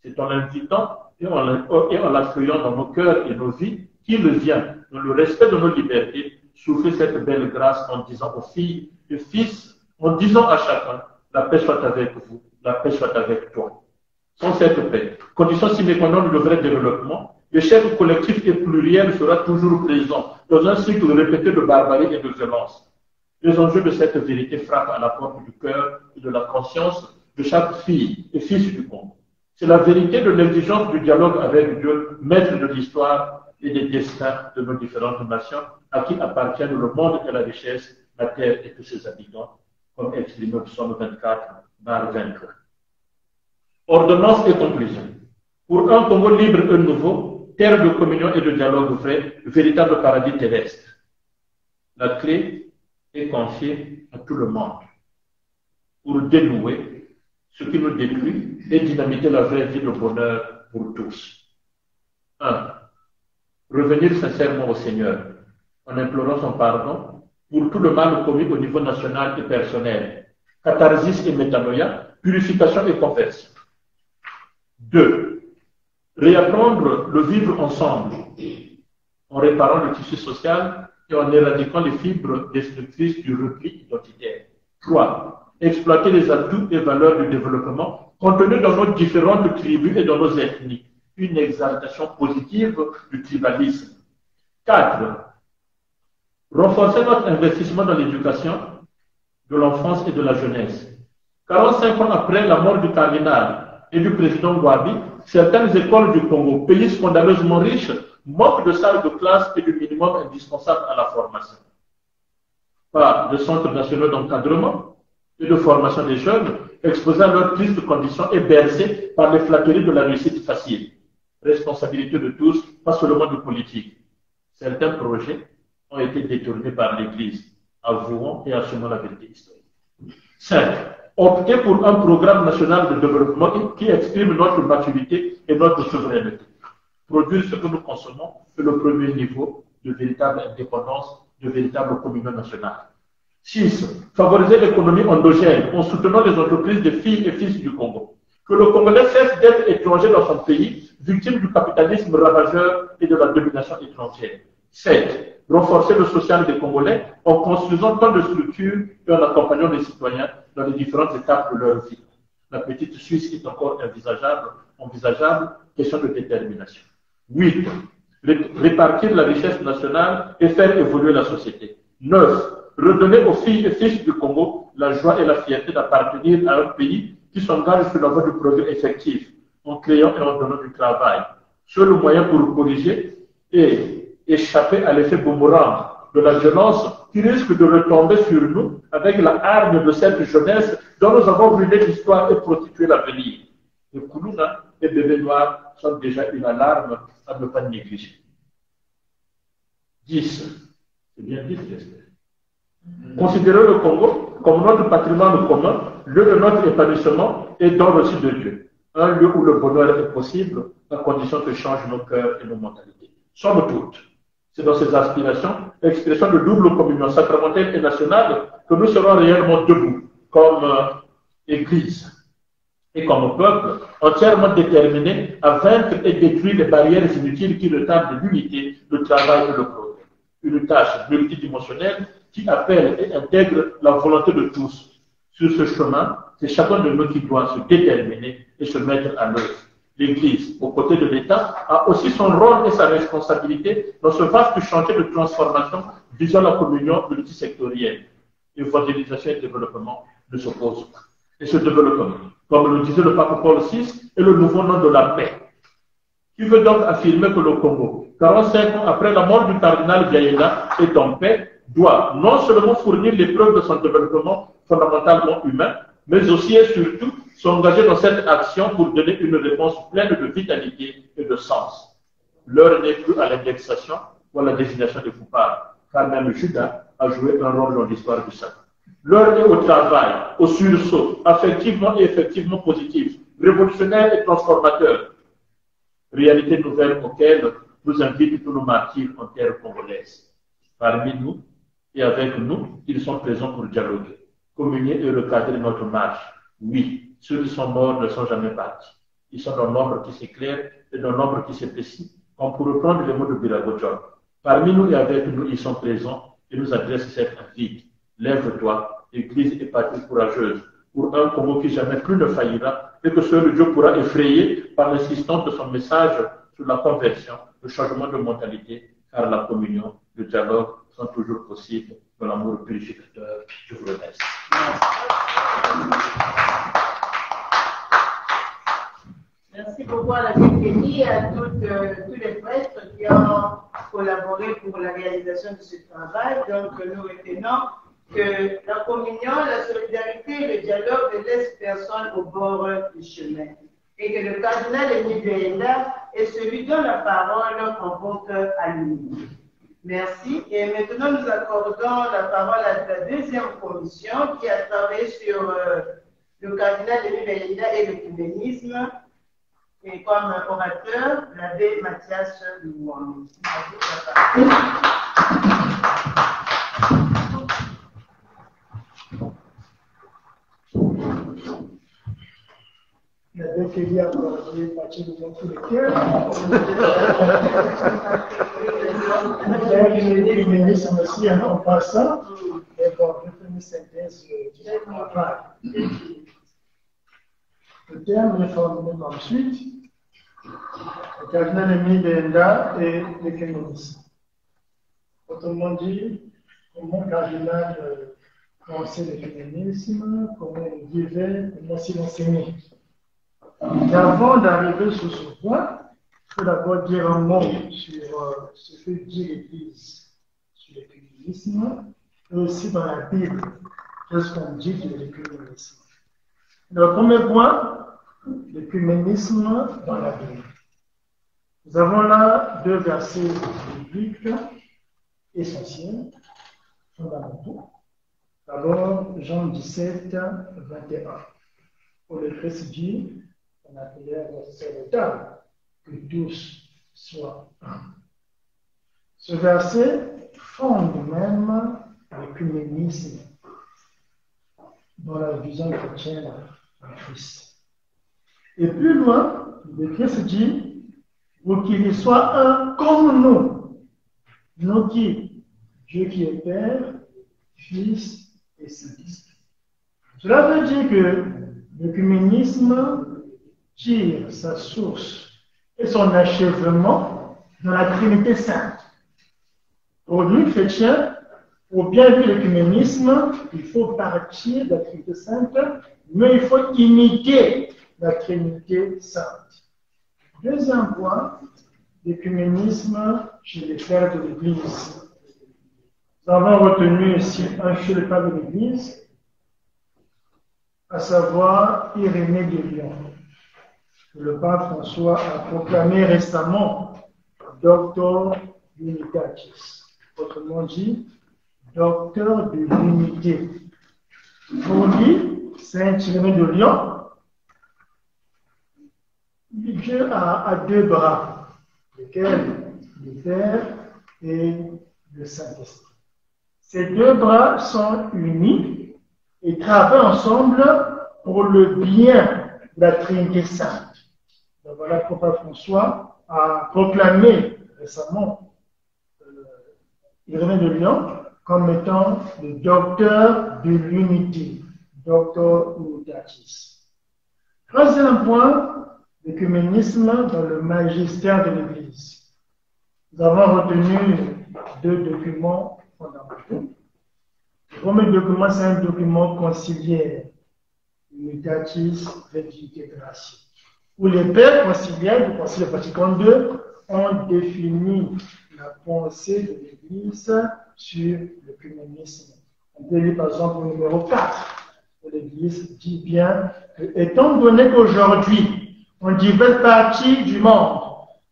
C'est en l'invitant et en l'accueillant dans nos cœurs et nos vies qu'il vient, dans le respect de nos libertés, souffler cette belle grâce en disant aux filles et fils, en disant à chacun, la paix soit avec vous, la paix soit avec toi. Sans cette paix, condition sine qua non de vrai développement, l'échec collectif et pluriel sera toujours présent dans un cycle répété de barbarie et de violence. Les enjeux de cette vérité frappent à la porte du cœur et de la conscience de chaque fille et fils du Congo. C'est la vérité de l'exigence du dialogue avec Dieu, maître de l'histoire et des destins de nos différentes nations, à qui appartiennent le monde et la richesse, la terre et tous ses habitants, comme exprimé au psaume 24, bar 23. Ordonnance et conclusion. Pour un Congo libre et nouveau, terre de communion et de dialogue vrai, véritable paradis terrestre. La clé est confiée à tout le monde pour dénouer ce qui nous détruit et dynamiter la vraie vie de bonheur pour tous. 1. Revenir sincèrement au Seigneur en implorant son pardon pour tout le mal commis au niveau national et personnel. Catharsis et métanoïa, purification et conversion. 2. Réapprendre le vivre ensemble en réparant le tissu social et en éradiquant les fibres destructrices du repli identitaire. 3. Exploiter les atouts et valeurs du développement contenus dans nos différentes tribus et dans nos ethnies. Une exaltation positive du tribalisme. 4. Renforcer notre investissement dans l'éducation de l'enfance et de la jeunesse. 45 ans après la mort du cardinal et du président Gwabi, certaines écoles du Congo, pays scandaleusement riches, manquent de salles de classe et du minimum indispensable à la formation. Pas de centres nationaux d'encadrement et de formation des jeunes, exposés à leurs tristes conditions et bercés par les flatteries de la réussite facile. Responsabilité de tous, pas seulement de politique. Certains projets ont été détournés par l'Église. Avouons et assumons la vérité historique. 5. Opter pour un programme national de développement qui exprime notre maturité et notre souveraineté. Produire ce que nous consommons est le premier niveau de véritable indépendance, de véritable communion nationale. 6. Favoriser l'économie endogène en soutenant les entreprises des filles et fils du Congo. Que le Congolais cesse d'être étranger dans son pays, victime du capitalisme ravageur et de la domination étrangère. 7. Renforcer le social des Congolais en construisant tant de structures et en accompagnant les citoyens dans les différentes étapes de leur vie. La petite Suisse est encore envisageable, question de détermination. 8. Répartir la richesse nationale et faire évoluer la société. 9. Redonner aux filles et fils du Congo la joie et la fierté d'appartenir à un pays qui s'engage sur la voie du progrès effectif, en créant et en donnant du travail. Seul moyen pour corriger et échapper à l'effet boomerang de la violence qui risque de retomber sur nous avec la hargne de cette jeunesse dont nous avons ruiné l'histoire et prostitué l'avenir. Le Koulouna et Bébé Noir sont déjà une alarme à ne pas négliger. 10. C'est bien dit, j'espère. Considérer le Congo comme notre patrimoine commun, lieu de notre épanouissement et don reçu de Dieu. Un lieu où le bonheur est possible, à condition que changent nos cœurs et nos mentalités. Somme toute, c'est dans ces aspirations, expression de double communion sacramentelle et nationale, que nous serons réellement debout, comme Église et comme peuple, entièrement déterminés à vaincre et détruire les barrières inutiles qui retardent l'unité, le travail et le progrès. Une tâche multidimensionnelle qui appelle et intègre la volonté de tous. Sur ce chemin, c'est chacun de nous qui doit se déterminer et se mettre à l'œuvre. L'Église, aux côtés de l'État, a aussi son rôle et sa responsabilité dans ce vaste chantier de transformation visant la communion multisectorielle. Évangélisation et développement ne s'opposent pas. Et ce développement, comme le disait le pape Paul VI, est le nouveau nom de la paix. Qui veut donc affirmer que le Congo, 45 ans après la mort du cardinal Biaïna, est en paix, doit non seulement fournir les preuves de son développement fondamentalement humain, mais aussi et surtout s'engager dans cette action pour donner une réponse pleine de vitalité et de sens. L'heure n'est plus à l'indexation ou à la désignation des coupables, car même Judas a joué un rôle dans l'histoire du salut. L'heure est au travail, au sursaut, affectivement et effectivement positif, révolutionnaire et transformateur. Réalité nouvelle auquel nous invitent tous nos martyrs en terre congolaise. Parmi nous et avec nous, ils sont présents pour dialoguer, communier et recadrer notre marche. Oui, ceux qui sont morts ne sont jamais partis. Ils sont dans l'ombre qui s'éclaire et dans l'ombre qui s'épaissit, comme pour reprendre les mots de Birago John. Parmi nous et avec nous, ils sont présents et nous adressent cette invite. Lève-toi, Église et patrie courageuse, pour un Congo qui jamais plus ne faillira et que seul Dieu pourra effrayer par l'insistance de son message sur la conversion, le changement de mentalité, car la communion, le dialogue sont toujours possibles dans l'amour purificateur. Je vous remercie. Merci beaucoup à la Béquénie et à tous les prêtres qui ont collaboré pour la réalisation de ce travail. Donc, nous retenons que la communion, la solidarité, le dialogue ne laissent personne au bord du chemin. Et que le cardinal Émile Béenda est celui dont la parole convoque à l'unité. Merci. Et maintenant, nous accordons la parole à la deuxième commission qui a travaillé sur le cardinal Émile Béenda et l'œcuménisme. Et comme orateur, l'abbé Mathias Louan. L'abbé Kelly a accordé Mathias Louan pour le cœur. L'œcuménisme aussi en passant. Et bon, je fais une synthèse du travail. Le terme est formulé comme suit. Le cardinal Émile Béenda et l'œcuménisme. Autrement dit, comment le cardinal pensait l'œcuménisme, comment il vivait, comment s'il enseignait. Et avant d'arriver sur ce point, il faut d'abord dire un mot sur ce que dit l'Église sur l'œcuménisme et aussi dans la Bible, qu'est-ce qu'on dit de l'œcuménisme. Le premier point, l'œcuménisme dans la Bible. Nous avons là deux versets bibliques essentiels, fondamentaux. D'abord, Jean 17, 21. Où le Christ dit, on appelait verset de table, que tous soient un. Ce verset fonde même l'œcuménisme dans la vision chrétienne en Christ. Et plus loin, le Christ dit, pour qu'il soit un comme nous. Nous qui, Dieu qui est Père, Fils et Saint-Esprit. Cela veut dire que l'œcuménisme tire sa source et son achèvement dans la Trinité Sainte. Pour lui, chrétien, pour bien vivre l'œcuménisme, il faut partir de la Trinité Sainte, mais il faut imiter la Trinité Sainte. Deuxième point, l'œcuménisme chez les pères de l'Église. Nous avons retenu ici un seul père de l'Église, à savoir Irénée de Lyon, que le pape François a proclamé récemment Doctor Unitatis, autrement dit, docteur de l'unité. Pour lui, Saint Irénée de Lyon, Dieu a deux bras, lesquels le Père et le Saint-Esprit. Ces deux bras sont unis et travaillent ensemble pour le bien de la Trinité Sainte. Donc voilà pourquoi François a proclamé récemment Irénée de Lyon comme étant le docteur de l'unité, Doctor Unitatis. Troisième point, l'œcuménisme dans le magistère de l'Église. Nous avons retenu deux documents fondamentaux. Le premier document, c'est un document conciliaire, Unitatis Redemptionis Gratia, où les pères conciliaires du Concile Vatican II ont défini la pensée de l'Église sur l'œcuménisme. On peut lire par exemple au numéro 4, de l'Église dit bien que, étant donné qu'aujourd'hui, en diverses parties du monde,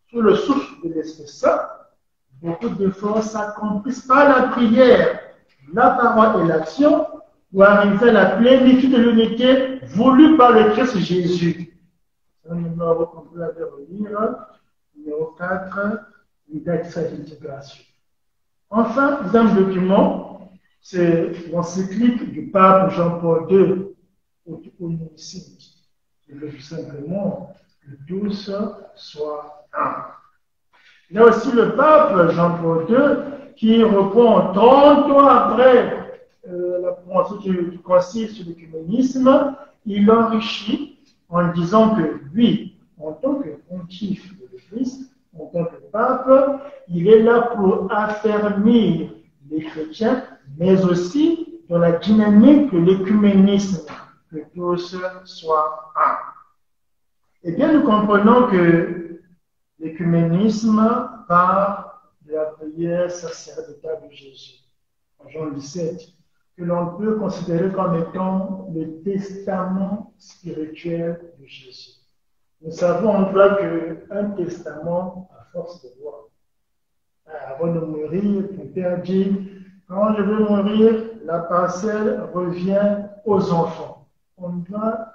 sous le souffle de l'Esprit Saint, beaucoup d'efforts s'accomplissent par la prière, la parole et l'action pour arriver à la plénitude de l'unité voulue par le Christ Jésus. C'est un numéro qu'on peut relire, numéro 4, l'identité d'intégration. Enfin, deuxième document, c'est l'encyclique du pape Jean-Paul II au Nicée. Je veux tout simplement que tous soient un. Il y a aussi le pape Jean-Paul II qui reprend 30 ans après la prononciation du Concile sur l'œcuménisme, il enrichit en disant que lui, en tant que pontife de l'Église, en tant que pape, il est là pour affermir les chrétiens, mais aussi dans la dynamique de l'œcuménisme, que tous soient un. Eh bien, nous comprenons que l'œcuménisme part de la prière sacerdotale de Jésus, en Jean 17, que l'on peut considérer comme étant le testament spirituel de Jésus. Nous savons en toi qu'un testament, à force de voir, avant de mourir, le Père dit, quand je veux mourir, la parcelle revient aux enfants. On doit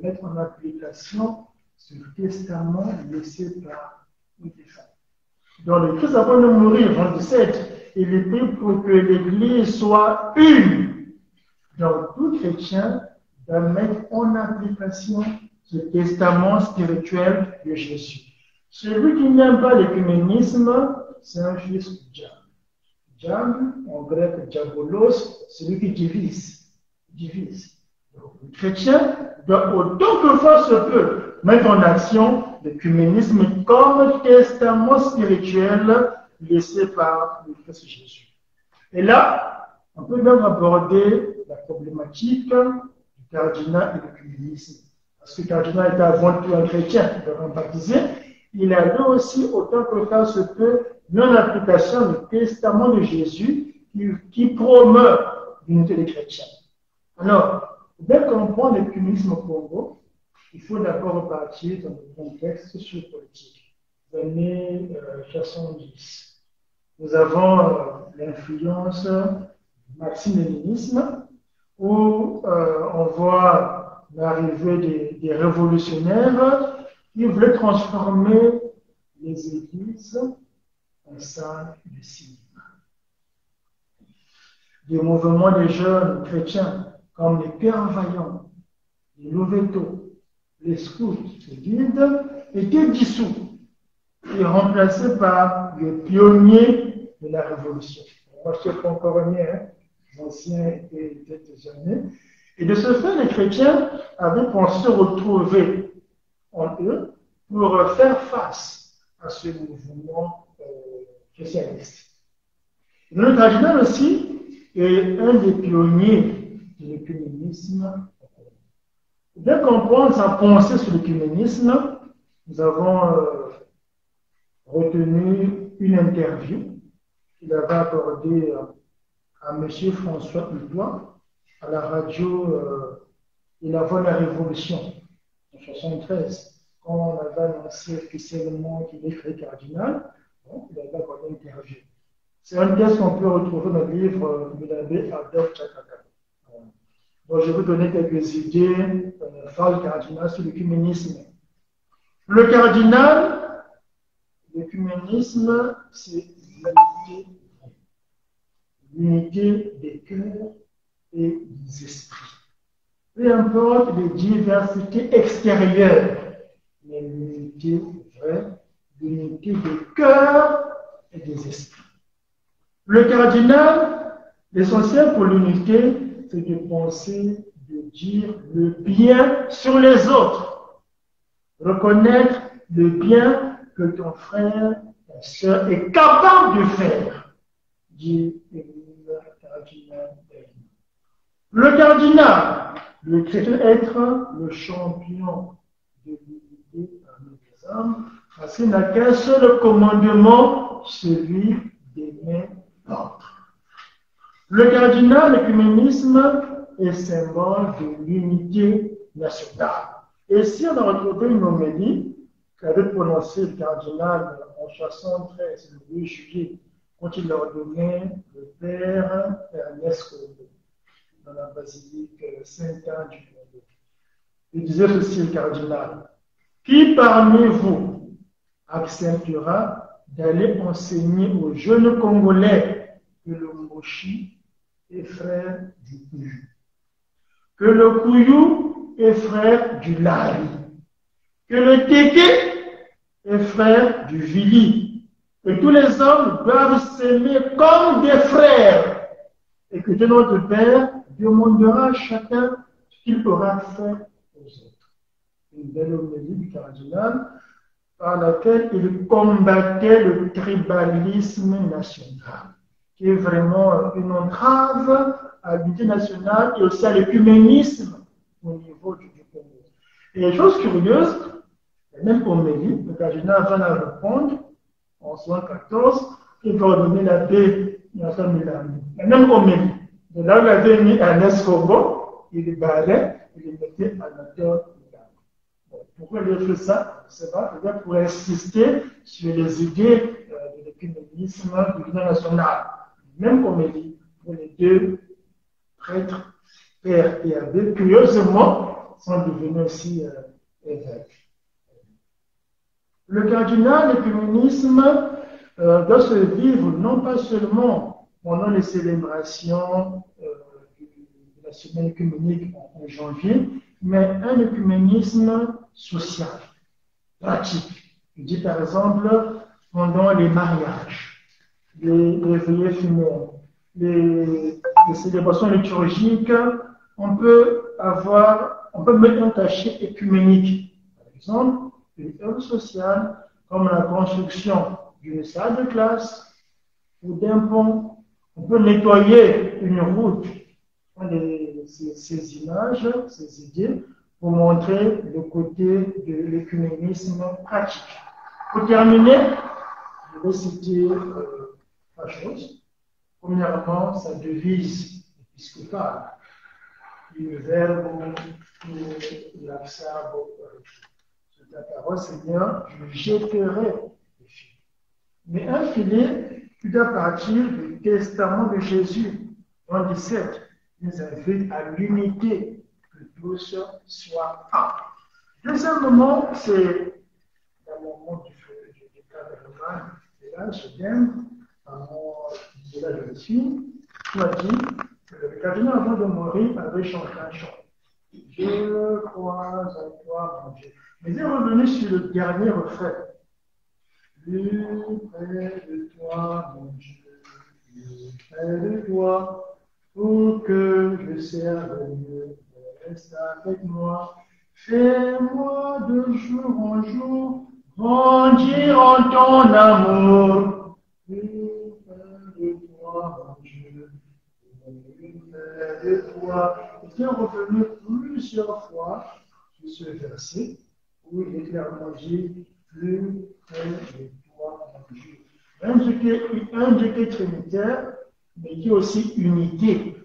mettre en application ce testament laissé par les femmes. Dans le Christ avant de mourir, Jean 17, il est pris pour que l'Église soit une. Donc tout chrétien doit mettre en application ce testament spirituel de Jésus. Celui qui n'aime pas l'œcuménisme, c'est un fils du diable. Diable, en grec diabolos, celui qui divise. Donc, le chrétien doit autant que faire se peut mettre en action l'œcuménisme comme testament spirituel laissé par le Christ Jésus. Et là, on peut donc aborder la problématique du cardinal et de l'œcuménisme. Parce que le cardinal était avant tout un chrétien, il est baptisé, il a lui aussi, autant que faire se peut, mis en application le testament de Jésus qui promeut l'unité des chrétiens. Alors, pour bien comprendre l'œcuménisme au Congo, il faut d'abord repartir dans le contexte sociopolitique des années 70. Nous avons l'influence du marxisme-léninisme, où on voit l'arrivée des révolutionnaires qui voulaient transformer les églises en salles de cinéma. Des mouvements des jeunes chrétiens comme les Pères Vaillants, les Loveto, les scouts, les guides, étaient dissous et remplacés par les pionniers de la Révolution. Moi, je ne sais pas encore né, les anciens étaient déjà nés. Et de ce fait, les chrétiens avaient pensé se retrouver en eux pour faire face à ce mouvement socialiste. Le cardinal aussi est un des pionniers de l'œcuménisme. Pour bien comprendre sa pensée sur l'œcuménisme, nous avons retenu une interview qu'il avait accordée à M. François Hudouin à la radio Il avant la Révolution en 1973, quand on avait annoncé officiellement qu'il est fait cardinal. Donc, il avait accordé une interview. C'est un texte qu'on peut retrouver dans le livre de l'abbé Adolphe Chakaka. Donc, je vais vous donner quelques idées phare du cardinal sur l'œcuménisme. Le cardinal, l'œcuménisme, c'est l'unité des cœurs et des esprits. Peu importe les diversités extérieures, mais l'unité vraie, l'unité des cœurs et des esprits. Le cardinal, l'essentiel pour l'unité, c'est de penser, de dire le bien sur les autres. Reconnaître le bien que ton frère, ta soeur est capable de faire, dit le cardinal. Le cardinal, le chrétien être le champion de l'unité parmi les hommes, parce qu'il n'a qu'un seul commandement, celui d'aimer l'autre. Le cardinal, l'œcuménisme, et symbole de l'unité nationale. Et si on a retrouvé une homélie qu'avait prononcée le cardinal en 73, le 8 juillet, quand il ordonnait le père Ernest Colombo dans la basilique Saint-Anne du Congo. Il disait ceci, le cardinal: qui parmi vous acceptera d'aller enseigner aux jeunes Congolais que le Moshi est frère du Kouyou, que le Kouyou est frère du Lari, que le Téké est frère du Vili, que tous les hommes doivent s'aimer comme des frères, et que de notre Père demandera à chacun ce qu'il aura fait aux autres. Une belle homélie du cardinal par laquelle il combattait le tribalisme national, qui est vraiment une entrave à l'unité nationale et aussi à l'écuménisme au niveau du Congo. Et chose curieuse, la même homélie, le cardinal va la répondre en 1914, il va ordonner l'abbé Vincent Milani. La même homélie. De là où il avait mis Ernest Colombo, il le barrait, il le mettait à l'auteur. Pourquoi il a fait ça? Je ne sais pas, peut-être pour insister sur les idées de l'écuménisme de l'Union nationale. Même homélie pour les deux prêtres, père et abbé, curieusement, sont devenus aussi évêques. Le cardinal, l'écuménisme doit se vivre non pas seulement pendant les célébrations de la semaine écuménique en janvier, mais un écuménisme social, pratique. Je dis par exemple pendant les mariages, les veillées funèbres, les célébrations liturgiques, on peut mettre un cachet écuménique. Par exemple, une œuvre sociale comme la construction d'une salle de classe ou d'un pont. On peut nettoyer une route. Ces images, ces idées, pour montrer le côté de l'écuménisme pratique. Pour terminer, je vais citer trois choses. Premièrement, sa devise épiscopale. Il verbe l'axabo. Ta parole, Seigneur, je jetterai les filets. Mais un filet qui doit partir du testament de Jésus, en 17, nous invite à l'unité, que tous soient un. Deuxièmement, c'est dans mon monde du cadre, et là, je t'aime, de la jeune fille, qui m'a dit que le cardinal, avant de mourir, avait chanté un chant. Je crois en toi, mon Dieu. Mais il est revenu sur le dernier refrain. Plus près de toi, mon Dieu, plus près de toi, pour que je serve mieux, reste avec moi. Fais-moi de jour en jour grandir en ton amour. Plus près de toi, mon Dieu, plus près de toi. Il est revenu plusieurs fois sur ce verset où il est clairement dit plus près de toi, mon Dieu. Un Dieu qui est trinitaire, mais qui est aussi unité.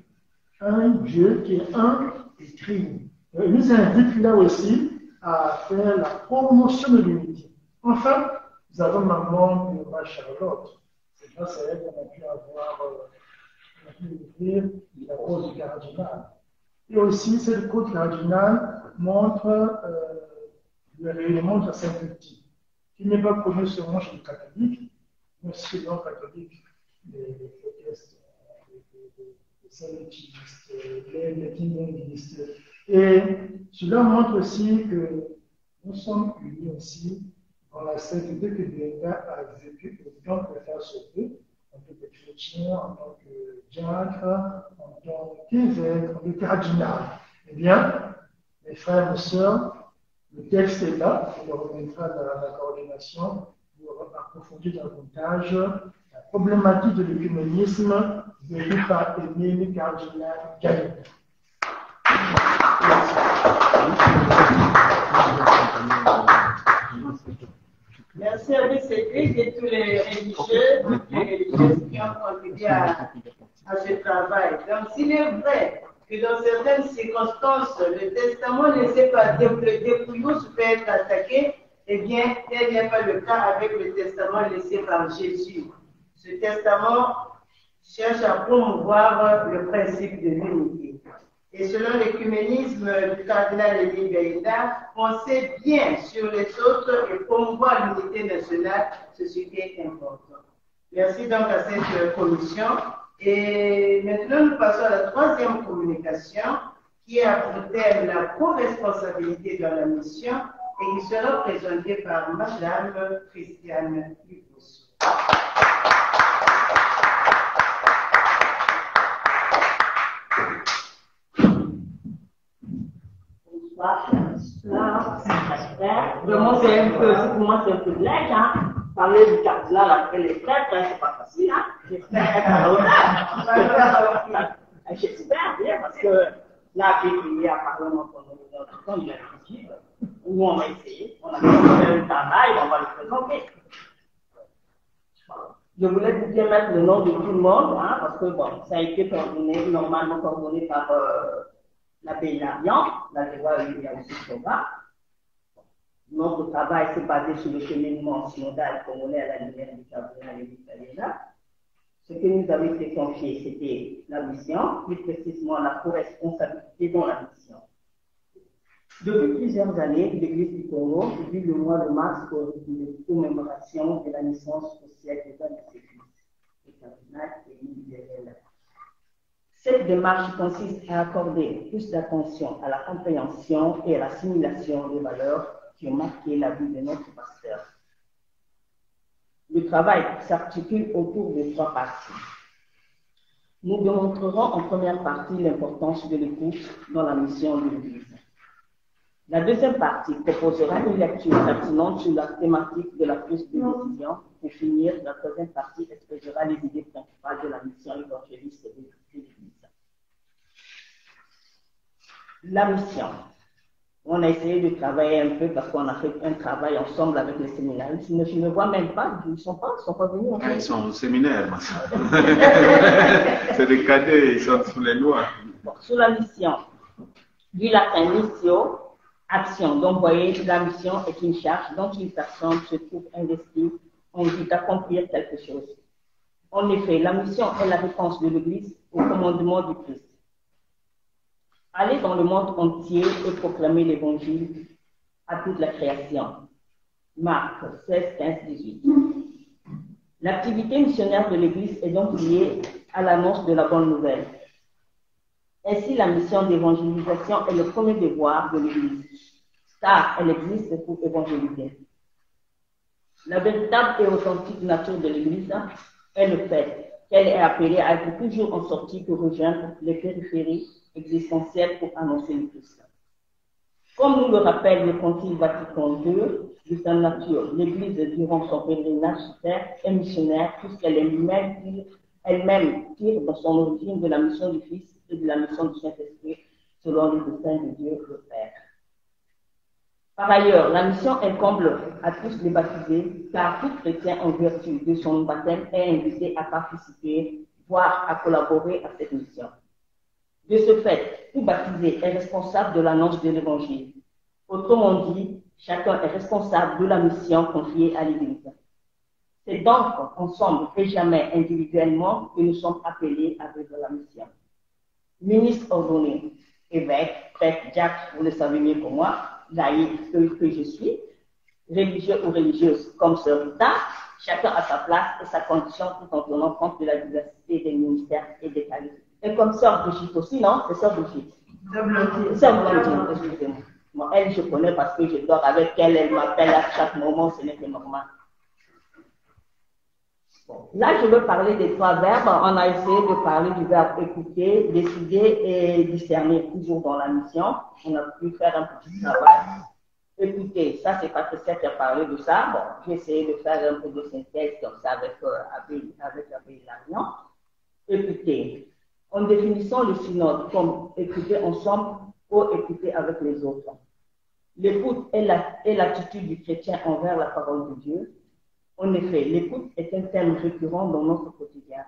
Un Dieu qui est un et trine. Il nous invite là aussi à faire la promotion de l'unité. Enfin, nous avons maman de ma Charlotte. C'est grâce à elle qu'on a pu ouvrir la rose du cardinal. Et aussi, cette côte cardinale montre le rayonnement de la Sainte-Eutype, qui n'est pas connu seulement chez les catholiques, mais aussi les non-catholiques, les protestes, les saint-eutypistes, les kingonistes. Et cela montre aussi que nous sommes unis aussi dans la sainteté que Dieu a vécue autant que faire ce peu, en tant que chrétien, en tant que diacre, en tant qu'évêque, en tant que cardinal. Eh bien, mes frères et sœurs, le texte est là, on le remettra dans la coordination pour approfondir davantage la problématique de l'écuménisme vécue par Émile Cardinal Gallien. Merci à vous, Cédric, et tous les religieux, toutes les religieuses qui ont contribué à ce travail. Donc, s'il est vrai que dans certaines circonstances, le testament laissé par le dépouillement peut être attaqué, eh bien, tel n'est pas le cas avec le testament laissé par Jésus. Ce testament cherche à promouvoir le principe de l'unité. Et selon l'écuménisme du cardinal Émile Gaïda, penser bien sur les autres et promouvoir l'unité nationale, c'est ce qui est important. Merci donc à cette commission. Et maintenant, nous passons à la troisième communication, qui a pour thème la co-responsabilité dans la mission et qui sera présentée par Madame Christiane Dubosso. Vraiment, c'est un peu, pour moi, c'est un privilège, hein. Parler du cardinal après les prêtres, c'est pas facile, hein. J'espère bien, parce que là, j'ai prié à Parlement pour notre temps de la visite, où on va essayer, on a fait un travail, on va le présenter. Je voulais bien mettre le nom de tout le monde, hein, parce que bon, ça a été coordonné, normalement coordonné par l'abbé Larian, la loi il y a aussi Soba. Notre travail s'est basé sur le cheminement synodal congolais à la lumière du cardinal Émile Gaïda. Ce que nous avons été confié, c'était la mission, plus précisément la co-responsabilité dans la mission. Depuis plusieurs années, l'Église du Congo vit le mois de mars pour une commémoration de la naissance au siècle de ses fils, le cardinal Émile Gaïda. Cette démarche consiste à accorder plus d'attention à la compréhension et à l'assimilation des valeurs qui ont marqué la vie de notre pasteur. Le travail s'articule autour de trois parties. Nous démontrerons en première partie l'importance de l'écoute dans la mission de l'Église. La deuxième partie proposera une lecture pertinente sur la thématique de la prise de décision. Pour finir, la troisième partie exposera les idées principales de la mission évangéliste de l'Église. La mission. On a essayé de travailler un peu parce qu'on a fait un travail ensemble avec les séminaristes. Je ne vois même pas, ils ne sont pas venus. En fait. Ils sont au séminaire. C'est des cadets, ils sont sous les lois. Bon, sur la mission, du latin missio, action. Donc, vous voyez, la mission est une charge dont une personne se trouve investie en vue d'accomplir quelque chose. En effet, la mission est la réponse de l'Église au commandement du Christ. Aller dans le monde entier et proclamer l'Évangile à toute la création. Marc 16, 15, 18. L'activité missionnaire de l'Église est donc liée à l'annonce de la bonne nouvelle. Ainsi, la mission d'évangélisation est le premier devoir de l'Église, car elle existe pour évangéliser. La véritable et authentique nature de l'Église est le fait qu'elle est appelée à être toujours en sortie pour rejoindre les périphéries existentielles pour annoncer le Christ. Comme nous le rappelle le Concile Vatican II, de sa nature, l'Église, durant son pèlerinage sur terre, est missionnaire puisqu'elle elle-même tire dans son origine de la mission du Fils et de la mission du Saint-Esprit selon les desseins de Dieu le Père. Par ailleurs, la mission incombe à tous les baptisés, car tout chrétien en vertu de son baptême est invité à participer, voire à collaborer à cette mission. De ce fait, tout baptisé est responsable de l'annonce de l'Évangile. Autrement dit, chacun est responsable de la mission confiée à l'Église. C'est donc ensemble et jamais individuellement que nous sommes appelés à vivre la mission. Ministre ordonné, évêque, prêtre, diacre, vous le savez mieux que moi, laïque que je suis, religieux ou religieuse comme sœur Rita, chacun a sa place et sa condition tout en tenant compte de la diversité des ministères et des qualités. Et comme sœur Brigitte aussi, non? C'est sœur Brigitte. Sœur Brigitte, excusez-moi. Bon, elle, je connais parce que je dors avec elle, elle m'appelle à chaque moment, ce n'est que normal. Bon. Là, je veux parler des trois verbes. On a essayé de parler du verbe écouter, décider et discerner, toujours dans la mission. On a pu faire un petit travail. Écouter, ça c'est Patricia qui a parlé de ça. Bon, j'ai essayé de faire un peu de synthèse comme ça avec Abbé Larian. Écouter. En définissant le synode comme écouter ensemble ou écouter avec les autres. L'écoute est l'attitude du chrétien envers la parole de Dieu. En effet, l'écoute est un thème récurrent dans notre quotidien.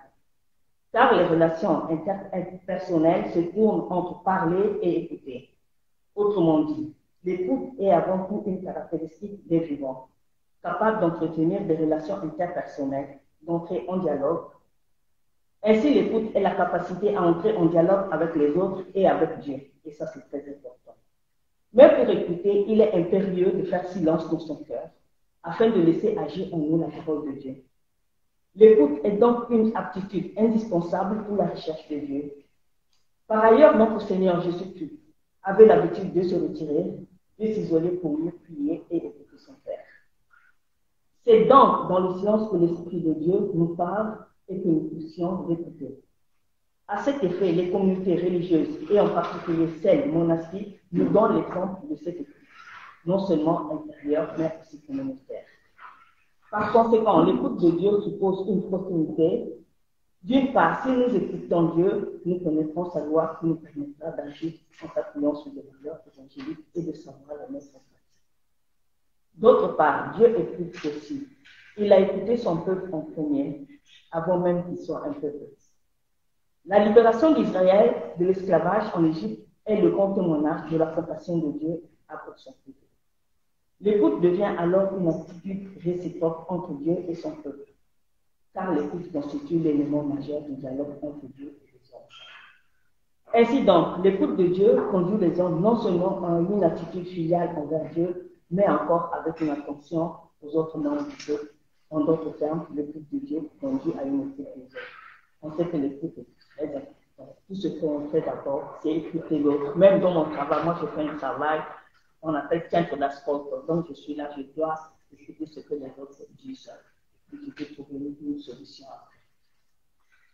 car les relations interpersonnelles se tournent entre parler et écouter. Autrement dit, l'écoute est avant tout une caractéristique des vivants, capable d'entretenir des relations interpersonnelles, d'entrer en dialogue. Ainsi, l'écoute est la capacité à entrer en dialogue avec les autres et avec Dieu. Et ça, c'est très important. Mais pour écouter, il est impérieux de faire silence dans son cœur, afin de laisser agir en nous la parole de Dieu. L'écoute est donc une aptitude indispensable pour la recherche de Dieu. Par ailleurs, notre Seigneur Jésus-Christ avait l'habitude de se retirer, de s'isoler pour mieux prier et écouter son Père. C'est donc dans le silence que l'Esprit de Dieu nous parle et que nous puissions l'écouter. À cet effet, les communautés religieuses, et en particulier celles monastiques, nous donnent l'exemple de cette écoute, non seulement intérieure, mais aussi communautaire. Par conséquent, l'écoute de Dieu suppose une proximité. D'une part, si nous écoutons Dieu, nous connaîtrons sa loi qui nous permettra d'agir en s'appuyant sur des valeurs évangéliques et de savoir la mettre en pratique. D'autre part, Dieu écoute aussi. Il a écouté son peuple en premier, avant même qu'il soit un peuple. La libération d'Israël de l'esclavage en Égypte est le grand témoignage de la compassion de Dieu pour son peuple. L'écoute devient alors une attitude réciproque entre Dieu et son peuple, car l'écoute constitue l'élément majeur du dialogue entre Dieu et les hommes. Ainsi donc, l'écoute de Dieu conduit les hommes non seulement à une attitude filiale envers Dieu, mais encore avec une attention aux autres membres du peuple. En d'autres termes, l'écoute de Dieu conduit à une écoute des autres. On sait que l'écoute est très importante. Tout ce qu'on fait d'abord, c'est écouter l'autre. Même dans mon travail, moi je fais un travail, on appelle centre d'ascolto. Donc je suis là, je dois écouter ce que les autres disent. Et je peux trouver une solution après.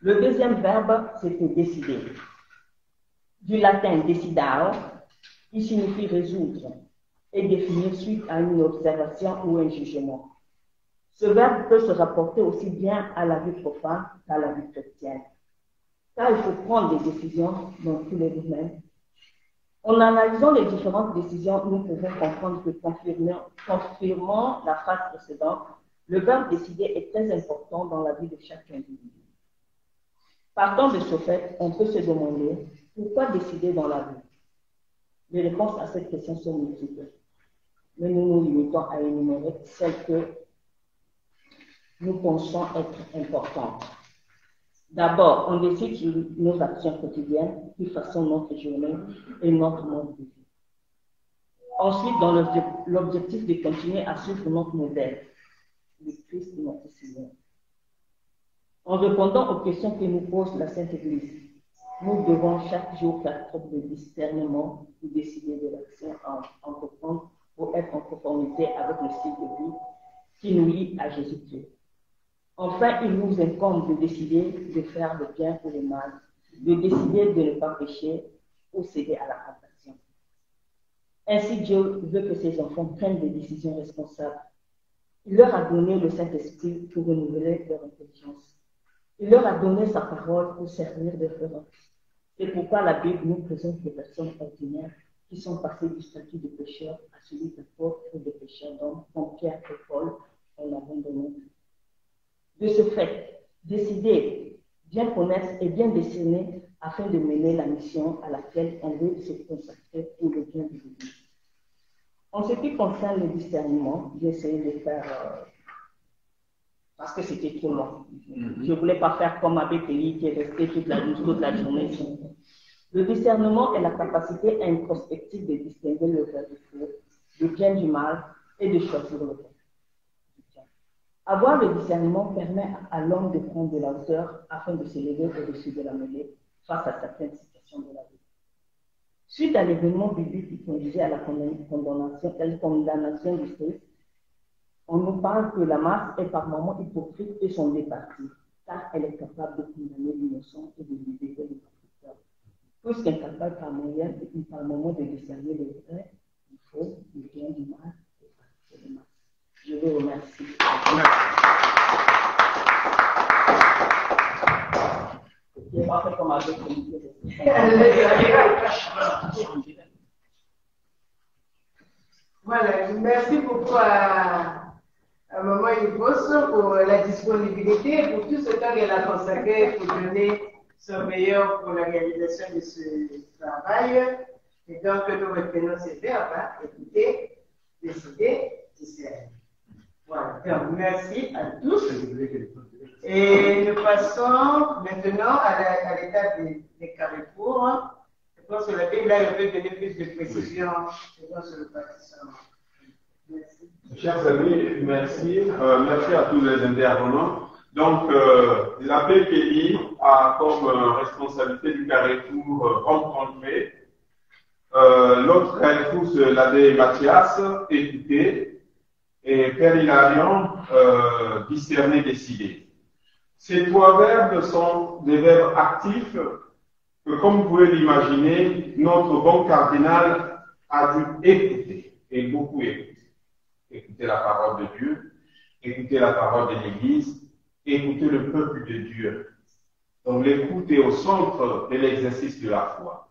Le deuxième verbe, c'était décider. Du latin decidao, qui signifie résoudre et définir suite à une observation ou un jugement. Ce verbe peut se rapporter aussi bien à la vie profane qu'à la vie chrétienne. Car il faut prendre des décisions dans tous les domaines. En analysant les différentes décisions, nous pouvons comprendre que, confirmant la phrase précédente, le verbe décider est très important dans la vie de chaque individu. Partant de ce fait, on peut se demander pourquoi décider dans la vie. Les réponses à cette question sont multiples, mais nous nous limitons à énumérer celles que nous pensons être importantes. D'abord, on décide sur nos actions quotidiennes qui façonnent notre journée et notre mode de vie. Ensuite, dans l'objectif de continuer à suivre notre modèle, le Christ et notre Seigneur. En répondant aux questions que nous pose la Sainte Église, nous devons chaque jour faire preuve de discernement pour décider de l'action à entreprendre pour être en conformité avec le style de vie qui nous lie à Jésus-Christ. Enfin, il nous incombe de décider de faire le bien ou le mal, de décider de ne pas pécher ou céder à la tentation. Ainsi, Dieu veut que ses enfants prennent des décisions responsables. Il leur a donné le Saint-Esprit pour renouveler leur intelligence. Il leur a donné sa parole pour servir de référence. C'est pourquoi la Bible nous présente des personnes ordinaires qui sont passées du statut de pécheur à celui d'apôtre ou de pécheur d'homme, comme Pierre et Paul en l'avant donné. De ce fait, décider, bien connaître et bien décerner afin de mener la mission à laquelle on veut se consacrer pour le bien de l'Église. En ce qui concerne le discernement, j'ai essayé de faire, parce que c'était trop long. Je ne voulais pas faire comme avec Élie qui est resté toute la journée. Le discernement est la capacité introspective de distinguer le vrai du faux, le bien du mal et de choisir le bon. Avoir le discernement permet à l'homme de prendre de la hauteur afin de s'élever au-dessus de la mêlée face à certaines situations de la vie. Suite à l'événement biblique qui conduisait à la condamnation du Christ, on nous parle que la masse est par moments hypocrite et son départie, car elle est capable de condamner l'innocent et de libérer les malfaiteurs. Plus qu'incapable par moment de discerner le vrai, du faux, du bien, du mal et du mal. Je vous remercie. Voilà, merci beaucoup à à Maman Yvos pour la disponibilité et pour tout ce temps qu'elle a consacré pour donner son meilleur pour la réalisation de ce travail. Et donc, nous retenons ces verbes, écouter, décider, discerner. Voilà, donc merci à tous. Et nous passons maintenant à l'étape des carrefours. Je pense que la Bible, là, elle veut donner plus de précision sur le bâtiment. Merci. Chers amis, merci. Merci à tous les intervenants. Donc, la BPI a comme responsabilité du carrefour rencontrer. L'autre carrefour, c'est l'abbé Mathias, écouter, et Père Hilarion, discerner, décider. Ces trois verbes sont des verbes actifs que, comme vous pouvez l'imaginer, notre bon cardinal a dû écouter, et beaucoup écouter. Écouter la parole de Dieu, écouter la parole de l'Église, écouter le peuple de Dieu. Donc l'écoute est au centre de l'exercice de la foi.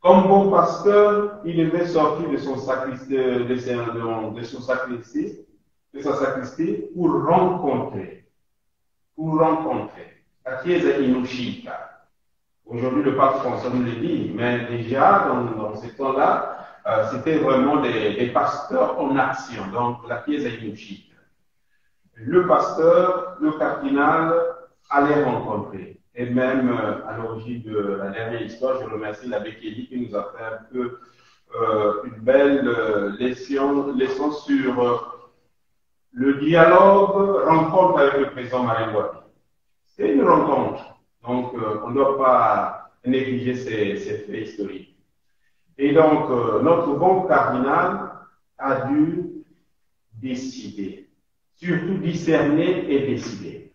Comme bon pasteur, il devait sortir de son sacristie, de sa sacristie pour rencontrer. La Chiesa in uscita. Aujourd'hui, le pape François nous le dit, mais déjà, dans ce temps-là, c'était vraiment des pasteurs en action. Donc, la Chiesa in uscita. Le pasteur, le cardinal, allait rencontrer. Et même à l'origine de la dernière histoire, je remercie l'abbé Kelly qui nous a fait un peu une belle leçon sur le dialogue, rencontre avec le président Marine Wabi. C'est une rencontre. Donc, on ne doit pas négliger ces faits historiques. Et donc, notre bon cardinal a dû décider. Surtout discerner et décider.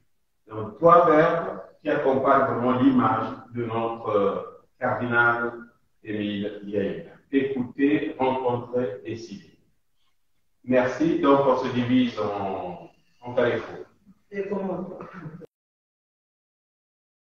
Donc, trois verbes qui accompagnent vraiment l'image de notre cardinal Émile Vieira. Écouter, rencontrer, décider. Merci. Donc, on se divise en carrefour.